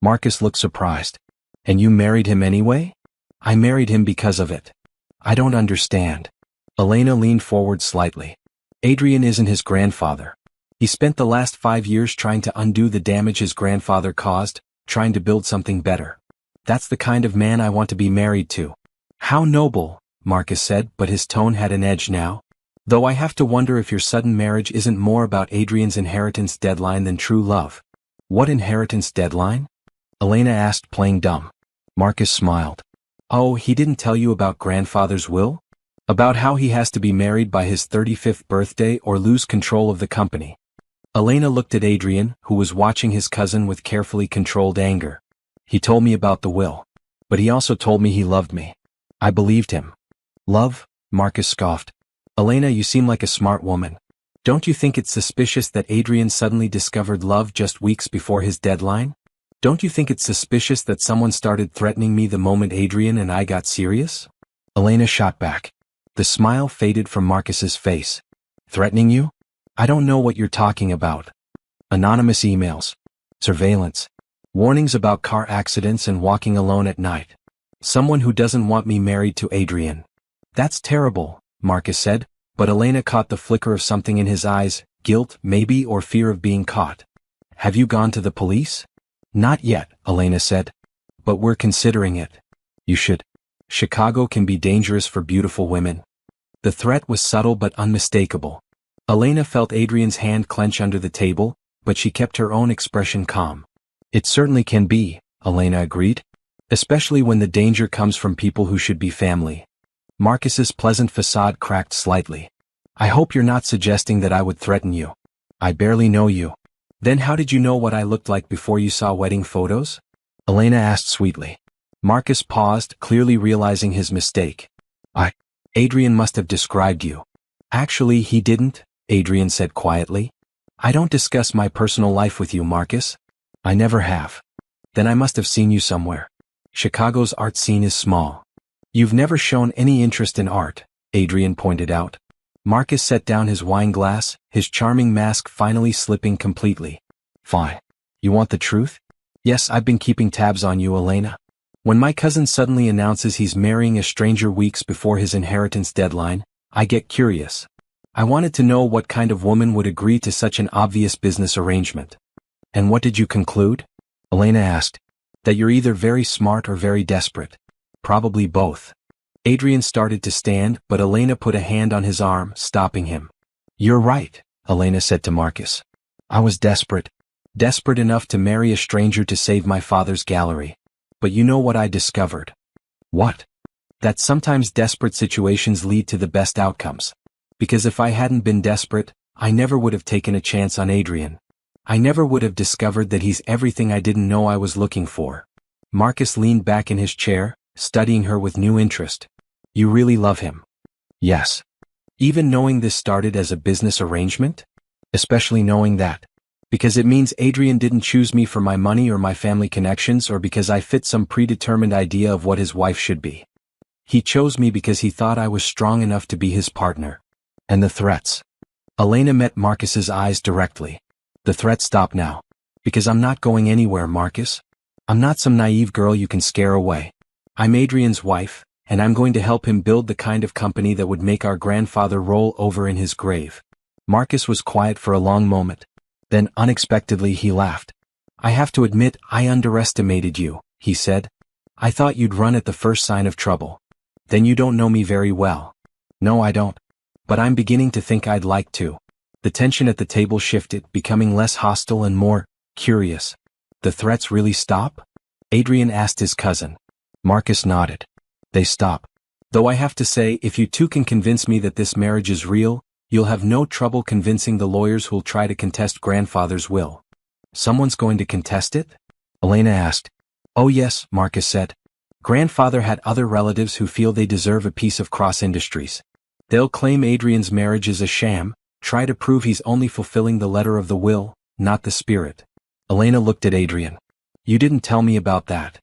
Marcus looked surprised. And you married him anyway? I married him because of it. I don't understand. Elena leaned forward slightly. Adrian isn't his grandfather. He spent the last 5 years trying to undo the damage his grandfather caused, trying to build something better. That's the kind of man I want to be married to. How noble, Marcus said, but his tone had an edge now. Though I have to wonder if your sudden marriage isn't more about Adrian's inheritance deadline than true love. What inheritance deadline? Elena asked, playing dumb. Marcus smiled. Oh, he didn't tell you about grandfather's will? About how he has to be married by his 35th birthday or lose control of the company. Elena looked at Adrian, who was watching his cousin with carefully controlled anger. He told me about the will. But he also told me he loved me. I believed him. Love? Marcus scoffed. Elena, you seem like a smart woman. Don't you think it's suspicious that Adrian suddenly discovered love just weeks before his deadline? Don't you think it's suspicious that someone started threatening me the moment Adrian and I got serious? Elena shot back. The smile faded from Marcus's face. Threatening you? I don't know what you're talking about. Anonymous emails. Surveillance. Warnings about car accidents and walking alone at night. Someone who doesn't want me married to Adrian. That's terrible, Marcus said, but Elena caught the flicker of something in his eyes, guilt, maybe, or fear of being caught. Have you gone to the police? Not yet, Elena said. But we're considering it. You should. Chicago can be dangerous for beautiful women. The threat was subtle but unmistakable. Elena felt Adrian's hand clench under the table, but she kept her own expression calm. It certainly can be, Elena agreed. Especially when the danger comes from people who should be family. Marcus's pleasant facade cracked slightly. I hope you're not suggesting that I would threaten you. I barely know you. Then how did you know what I looked like before you saw wedding photos? Elena asked sweetly. Marcus paused, clearly realizing his mistake. Adrian must have described you. Actually, he didn't, Adrian said quietly. I don't discuss my personal life with you, Marcus. I never have. Then I must have seen you somewhere. Chicago's art scene is small. You've never shown any interest in art, Adrian pointed out. Marcus set down his wine glass, his charming mask finally slipping completely. Fine. You want the truth? Yes, I've been keeping tabs on you, Elena. When my cousin suddenly announces he's marrying a stranger weeks before his inheritance deadline, I get curious. I wanted to know what kind of woman would agree to such an obvious business arrangement. And what did you conclude? Elena asked. That you're either very smart or very desperate. Probably both. Adrian started to stand, but Elena put a hand on his arm, stopping him. You're right, Elena said to Marcus. I was desperate. Desperate enough to marry a stranger to save my father's gallery. But you know what I discovered? What? That sometimes desperate situations lead to the best outcomes. Because if I hadn't been desperate, I never would have taken a chance on Adrian. I never would have discovered that he's everything I didn't know I was looking for. Marcus leaned back in his chair, studying her with new interest. You really love him? Yes. Even knowing this started as a business arrangement? Especially knowing that. Because it means Adrian didn't choose me for my money or my family connections or because I fit some predetermined idea of what his wife should be. He chose me because he thought I was strong enough to be his partner. And the threats. Elena met Marcus's eyes directly. The threats stop now. Because I'm not going anywhere, Marcus. I'm not some naive girl you can scare away. I'm Adrian's wife, and I'm going to help him build the kind of company that would make our grandfather roll over in his grave. Marcus was quiet for a long moment. Then, unexpectedly, he laughed. I have to admit, I underestimated you, he said. I thought you'd run at the first sign of trouble. Then you don't know me very well. No, I don't. But I'm beginning to think I'd like to. The tension at the table shifted, becoming less hostile and more curious. The threats really stop? Adrian asked his cousin. Marcus nodded. They stop. Though I have to say, if you two can convince me that this marriage is real, You'll have no trouble convincing the lawyers who'll try to contest grandfather's will. Someone's going to contest it? Elena asked. Oh yes, Marcus said. Grandfather had other relatives who feel they deserve a piece of Cross Industries. They'll claim Adrian's marriage is a sham, try to prove he's only fulfilling the letter of the will, not the spirit. Elena looked at Adrian. You didn't tell me about that.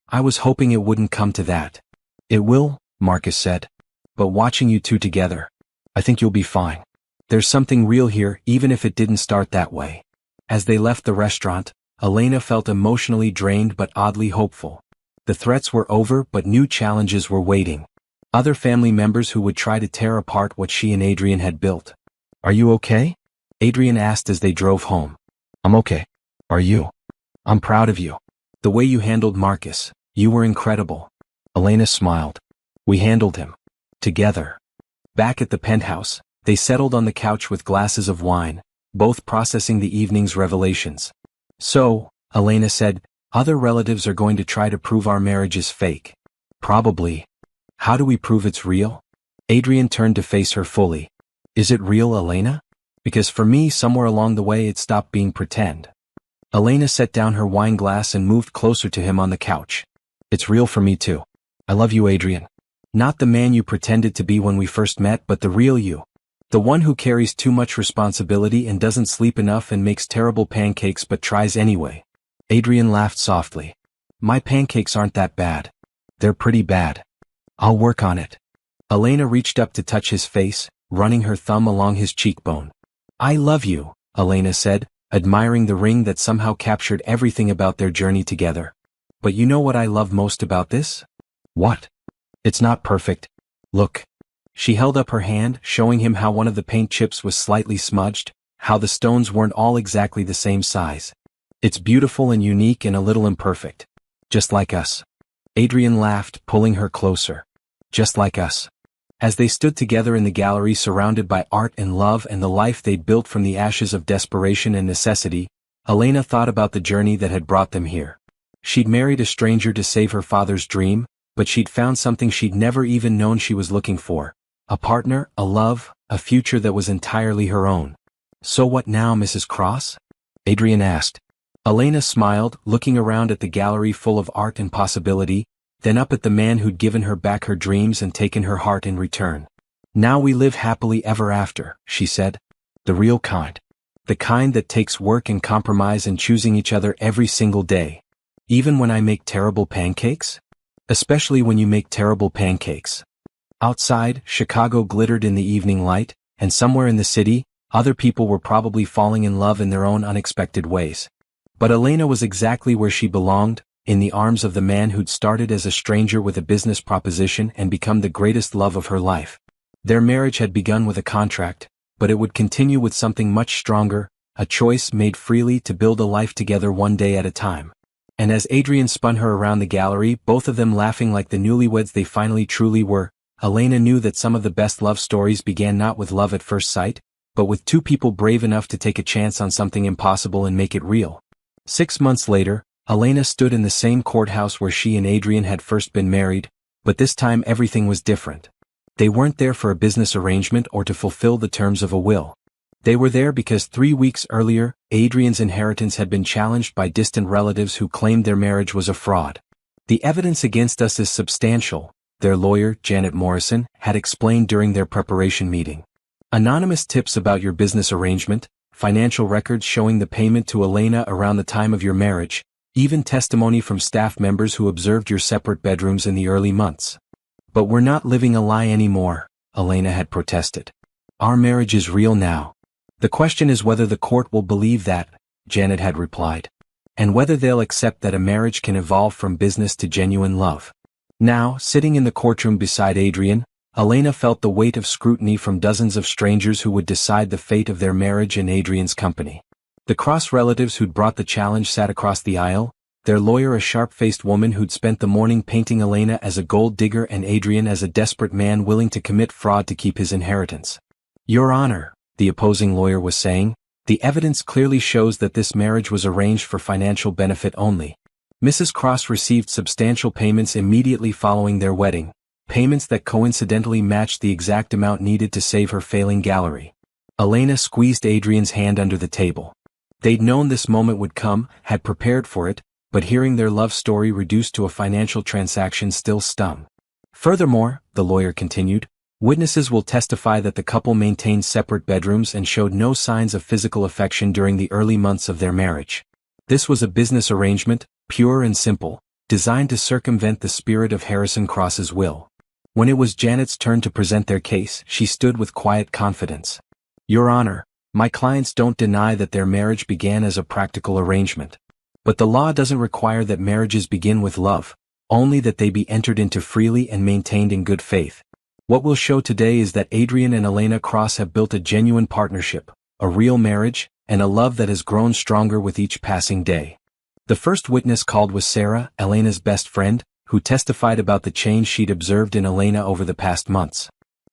I was hoping it wouldn't come to that. It will, Marcus said. But watching you two together, I think you'll be fine. There's something real here, even if it didn't start that way. As they left the restaurant, Elena felt emotionally drained but oddly hopeful. The threats were over, but new challenges were waiting. Other family members who would try to tear apart what she and Adrian had built. Are you okay? Adrian asked as they drove home. I'm okay. Are you? I'm proud of you. The way you handled Marcus, you were incredible. Elena smiled. We handled him. Together. Back at the penthouse, they settled on the couch with glasses of wine, both processing the evening's revelations. So, Elena said, other relatives are going to try to prove our marriage is fake. Probably. How do we prove it's real? Adrian turned to face her fully. Is it real, Elena? Because for me, somewhere along the way it stopped being pretend. Elena set down her wine glass and moved closer to him on the couch. It's real for me too. I love you, Adrian. Not the man you pretended to be when we first met, but the real you. The one who carries too much responsibility and doesn't sleep enough and makes terrible pancakes but tries anyway. Adrian laughed softly. My pancakes aren't that bad. They're pretty bad. I'll work on it. Elena reached up to touch his face, running her thumb along his cheekbone. I love you, Elena said, admiring the ring that somehow captured everything about their journey together. But you know what I love most about this? What? It's not perfect. Look. She held up her hand, showing him how one of the paint chips was slightly smudged, how the stones weren't all exactly the same size. It's beautiful and unique and a little imperfect. Just like us. Adrian laughed, pulling her closer. Just like us. As they stood together in the gallery surrounded by art and love and the life they'd built from the ashes of desperation and necessity, Elena thought about the journey that had brought them here. She'd married a stranger to save her father's dream, but she'd found something she'd never even known she was looking for. A partner, a love, a future that was entirely her own. So what now, Mrs. Cross? Adrian asked. Elena smiled, looking around at the gallery full of art and possibility, then up at the man who'd given her back her dreams and taken her heart in return. Now we live happily ever after, she said. The real kind. The kind that takes work and compromise and choosing each other every single day. Even when I make terrible pancakes? Especially when you make terrible pancakes. Outside, Chicago glittered in the evening light, and somewhere in the city, other people were probably falling in love in their own unexpected ways. But Elena was exactly where she belonged, in the arms of the man who'd started as a stranger with a business proposition and become the greatest love of her life. Their marriage had begun with a contract, but it would continue with something much stronger, a choice made freely to build a life together one day at a time. And as Adrian spun her around the gallery, both of them laughing like the newlyweds they finally truly were, Elena knew that some of the best love stories began not with love at first sight, but with two people brave enough to take a chance on something impossible and make it real. 6 months later, Elena stood in the same courthouse where she and Adrian had first been married, but this time everything was different. They weren't there for a business arrangement or to fulfill the terms of a will. They were there because 3 weeks earlier, Adrian's inheritance had been challenged by distant relatives who claimed their marriage was a fraud. The evidence against us is substantial, their lawyer, Janet Morrison, had explained during their preparation meeting. Anonymous tips about your business arrangement, financial records showing the payment to Elena around the time of your marriage, even testimony from staff members who observed your separate bedrooms in the early months. But we're not living a lie anymore, Elena had protested. Our marriage is real now. The question is whether the court will believe that, Janet had replied. And whether they'll accept that a marriage can evolve from business to genuine love. Now, sitting in the courtroom beside Adrian, Elena felt the weight of scrutiny from dozens of strangers who would decide the fate of their marriage in Adrian's company. The Cross relatives who'd brought the challenge sat across the aisle, their lawyer a sharp-faced woman who'd spent the morning painting Elena as a gold digger and Adrian as a desperate man willing to commit fraud to keep his inheritance. Your Honor, the opposing lawyer was saying, the evidence clearly shows that this marriage was arranged for financial benefit only. Mrs. Cross received substantial payments immediately following their wedding, payments that coincidentally matched the exact amount needed to save her failing gallery. Elena squeezed Adrian's hand under the table. They'd known this moment would come, had prepared for it, but hearing their love story reduced to a financial transaction still stung. Furthermore, the lawyer continued, witnesses will testify that the couple maintained separate bedrooms and showed no signs of physical affection during the early months of their marriage. This was a business arrangement, pure and simple, designed to circumvent the spirit of Harrison Cross's will. When it was Janet's turn to present their case, she stood with quiet confidence. Your Honor, my clients don't deny that their marriage began as a practical arrangement. But the law doesn't require that marriages begin with love, only that they be entered into freely and maintained in good faith. What we'll show today is that Adrian and Elena Cross have built a genuine partnership, a real marriage, and a love that has grown stronger with each passing day. The first witness called was Sarah, Elena's best friend, who testified about the change she'd observed in Elena over the past months.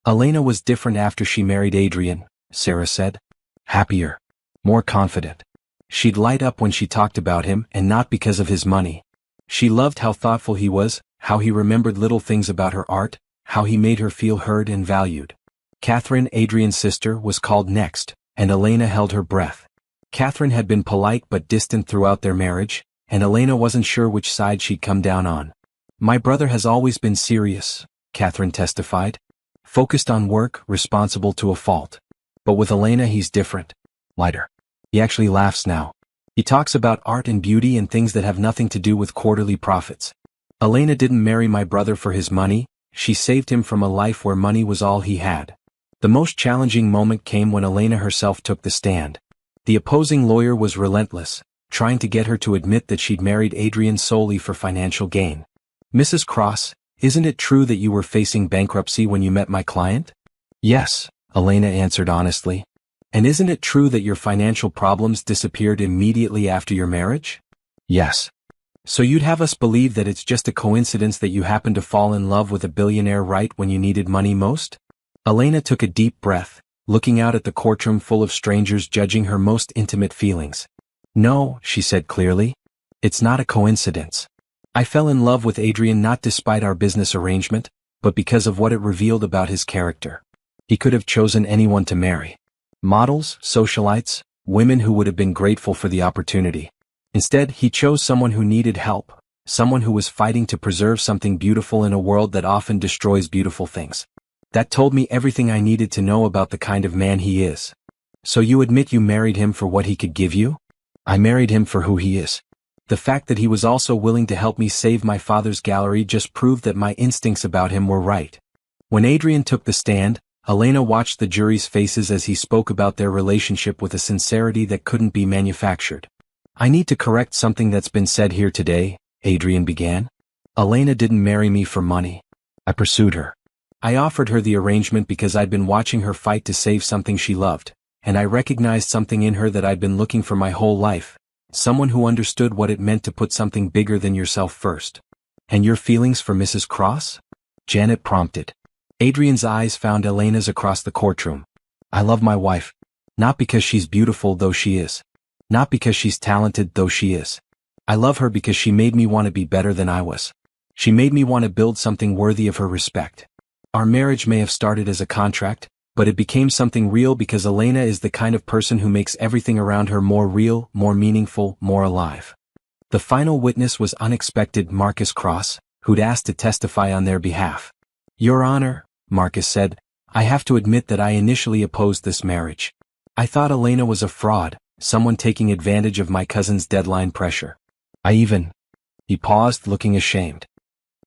Elena was different after she married Adrian, Sarah said. Happier. More confident. She'd light up when she talked about him, and not because of his money. She loved how thoughtful he was, how he remembered little things about her art, how he made her feel heard and valued. Catherine, Adrian's sister, was called next, and Elena held her breath. Catherine had been polite but distant throughout their marriage, and Elena wasn't sure which side she'd come down on. My brother has always been serious, Catherine testified. Focused on work, responsible to a fault. But with Elena he's different. Lighter. He actually laughs now. He talks about art and beauty and things that have nothing to do with quarterly profits. Elena didn't marry my brother for his money, she saved him from a life where money was all he had. The most challenging moment came when Elena herself took the stand. The opposing lawyer was relentless, trying to get her to admit that she'd married Adrian solely for financial gain. Mrs. Cross, isn't it true that you were facing bankruptcy when you met my client? Yes, Elena answered honestly. And isn't it true that your financial problems disappeared immediately after your marriage? Yes. So you'd have us believe that it's just a coincidence that you happened to fall in love with a billionaire right when you needed money most? Elena took a deep breath, looking out at the courtroom full of strangers judging her most intimate feelings. No, she said clearly. It's not a coincidence. I fell in love with Adrian not despite our business arrangement, but because of what it revealed about his character. He could have chosen anyone to marry. Models, socialites, women who would have been grateful for the opportunity. Instead, he chose someone who needed help, someone who was fighting to preserve something beautiful in a world that often destroys beautiful things. That told me everything I needed to know about the kind of man he is. So you admit you married him for what he could give you? I married him for who he is. The fact that he was also willing to help me save my father's gallery just proved that my instincts about him were right. When Adrian took the stand, Elena watched the jury's faces as he spoke about their relationship with a sincerity that couldn't be manufactured. I need to correct something that's been said here today, Adrian began. Elena didn't marry me for money. I pursued her. I offered her the arrangement because I'd been watching her fight to save something she loved, and I recognized something in her that I'd been looking for my whole life, someone who understood what it meant to put something bigger than yourself first. And your feelings for Mrs. Cross? Janet prompted. Adrian's eyes found Elena's across the courtroom. I love my wife. Not because she's beautiful though she is. Not because she's talented though she is. I love her because she made me want to be better than I was. She made me want to build something worthy of her respect. Our marriage may have started as a contract, but it became something real because Elena is the kind of person who makes everything around her more real, more meaningful, more alive. The final witness was unexpected Marcus Cross, who'd asked to testify on their behalf. Your Honor, Marcus said, I have to admit that I initially opposed this marriage. I thought Elena was a fraud, someone taking advantage of my cousin's deadline pressure. He paused, looking ashamed.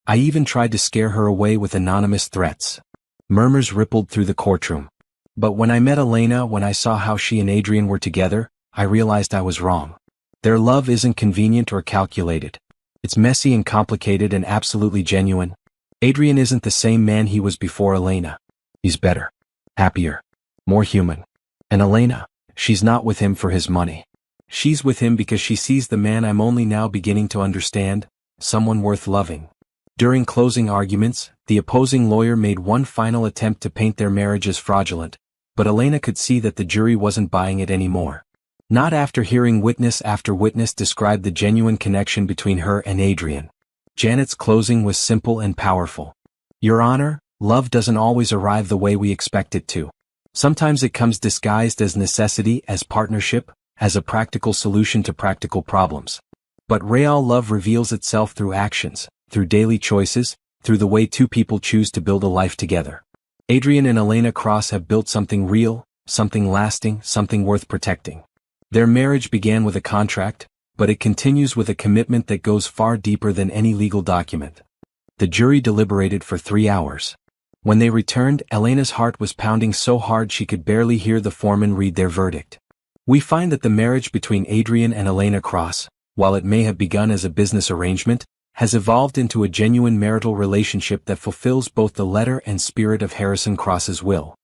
I even tried to scare her away with anonymous threats. Murmurs rippled through the courtroom. But when I met Elena, when I saw how she and Adrian were together, I realized I was wrong. Their love isn't convenient or calculated. It's messy and complicated and absolutely genuine. Adrian isn't the same man he was before Elena. He's better, happier, more human. And Elena, she's not with him for his money. She's with him because she sees the man I'm only now beginning to understand, someone worth loving. During closing arguments, the opposing lawyer made one final attempt to paint their marriage as fraudulent, but Elena could see that the jury wasn't buying it anymore. Not after hearing witness after witness describe the genuine connection between her and Adrian. Janet's closing was simple and powerful. Your Honor, love doesn't always arrive the way we expect it to. Sometimes it comes disguised as necessity, as partnership, as a practical solution to practical problems. But real love reveals itself through actions, through daily choices, through the way two people choose to build a life together. Adrian and Elena Cross have built something real, something lasting, something worth protecting. Their marriage began with a contract, but it continues with a commitment that goes far deeper than any legal document. The jury deliberated for 3 hours. When they returned, Elena's heart was pounding so hard she could barely hear the foreman read their verdict. We find that the marriage between Adrian and Elena Cross, while it may have begun as a business arrangement, has evolved into a genuine marital relationship that fulfills both the letter and spirit of Harrison Cross's will.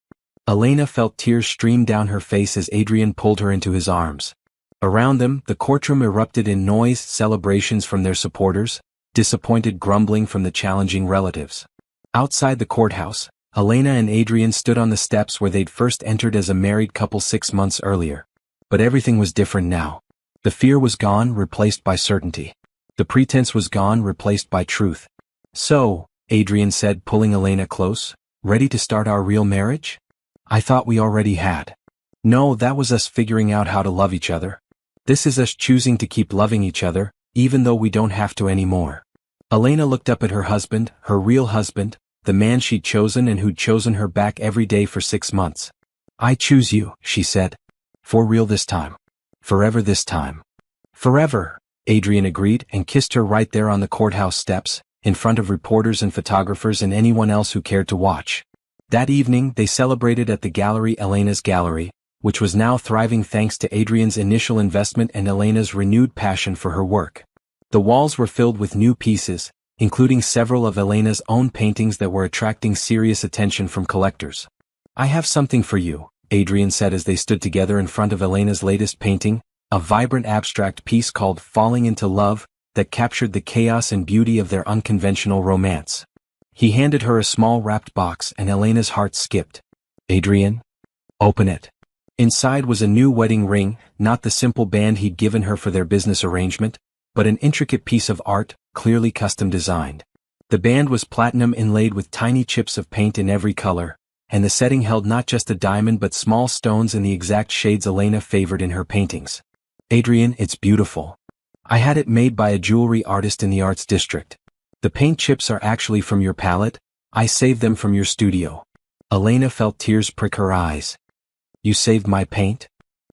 Elena felt tears stream down her face as Adrian pulled her into his arms. Around them, the courtroom erupted in noise, celebrations from their supporters, disappointed grumbling from the challenging relatives. Outside the courthouse, Elena and Adrian stood on the steps where they'd first entered as a married couple 6 months earlier. But everything was different now. The fear was gone, replaced by certainty. The pretense was gone, replaced by truth. "So," Adrian said, pulling Elena close, "ready to start our real marriage? I thought we already had." "No, that was us figuring out how to love each other. This is us choosing to keep loving each other, even though we don't have to anymore." Elena looked up at her husband, her real husband, the man she'd chosen and who'd chosen her back every day for 6 months. "I choose you," she said. "For real this time. Forever this time." "Forever," Adrian agreed and kissed her right there on the courthouse steps, in front of reporters and photographers and anyone else who cared to watch. That evening, they celebrated at the gallery, Elena's gallery, which was now thriving thanks to Adrian's initial investment and Elena's renewed passion for her work. The walls were filled with new pieces, including several of Elena's own paintings that were attracting serious attention from collectors. "I have something for you," Adrian said as they stood together in front of Elena's latest painting, a vibrant abstract piece called Falling into Love, that captured the chaos and beauty of their unconventional romance. He handed her a small wrapped box and Elena's heart skipped. "Adrian? Open it." Inside was a new wedding ring, not the simple band he'd given her for their business arrangement, but an intricate piece of art, clearly custom designed. The band was platinum inlaid with tiny chips of paint in every color, and the setting held not just a diamond but small stones in the exact shades Elena favored in her paintings. "Adrian, it's beautiful. I had it made by a jewelry artist in the Arts District. The paint chips are actually from your palette. I saved them from your studio." Elena felt tears prick her eyes. "You saved my paint?"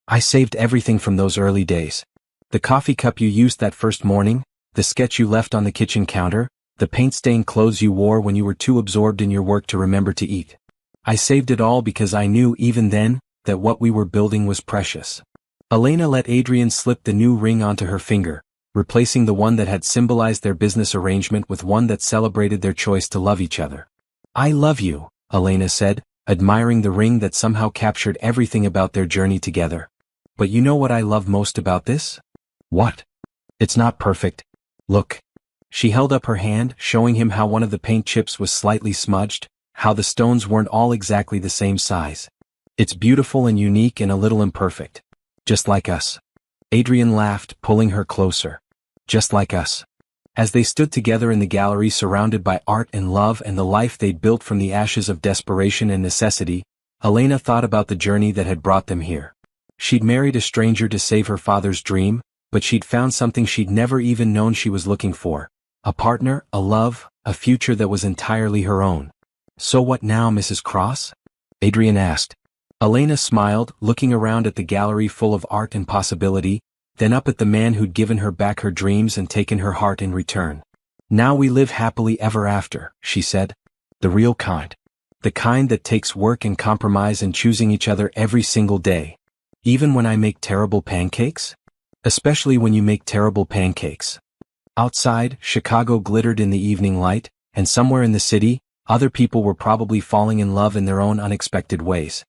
"I saved everything from those early days. The coffee cup you used that first morning, the sketch you left on the kitchen counter, the paint-stained clothes you wore when you were too absorbed in your work to remember to eat. I saved it all because I knew even then that what we were building was precious." Elena let Adrian slip the new ring onto her finger, replacing the one that had symbolized their business arrangement with one that celebrated their choice to love each other. "I love you," Elena said, admiring the ring that somehow captured everything about their journey together. "But you know what I love most about this?" "What?" "It's not perfect. Look." She held up her hand, showing him how one of the paint chips was slightly smudged, how the stones weren't all exactly the same size. "It's beautiful and unique and a little imperfect. Just like us." Adrian laughed, pulling her closer. "Just like us." As they stood together in the gallery surrounded by art and love and the life they'd built from the ashes of desperation and necessity, Elena thought about the journey that had brought them here. She'd married a stranger to save her father's dream, but she'd found something she'd never even known she was looking for. A partner, a love, a future that was entirely her own. "So what now, Mrs. Cross?" Adrian asked. Elena smiled, looking around at the gallery full of art and possibility, then up at the man who'd given her back her dreams and taken her heart in return. "Now we live happily ever after," she said. "The real kind. The kind that takes work and compromise and choosing each other every single day. Even when I make terrible pancakes? Especially when you make terrible pancakes." Outside, Chicago glittered in the evening light, and somewhere in the city, other people were probably falling in love in their own unexpected ways.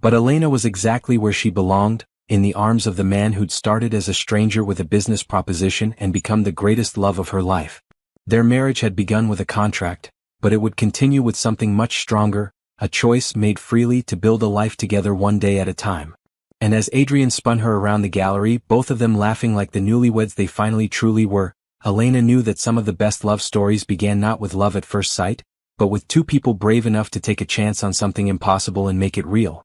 But Elena was exactly where she belonged, in the arms of the man who'd started as a stranger with a business proposition and become the greatest love of her life. Their marriage had begun with a contract, but it would continue with something much stronger, a choice made freely to build a life together one day at a time. And as Adrian spun her around the gallery, both of them laughing like the newlyweds they finally truly were, Elena knew that some of the best love stories began not with love at first sight, but with two people brave enough to take a chance on something impossible and make it real.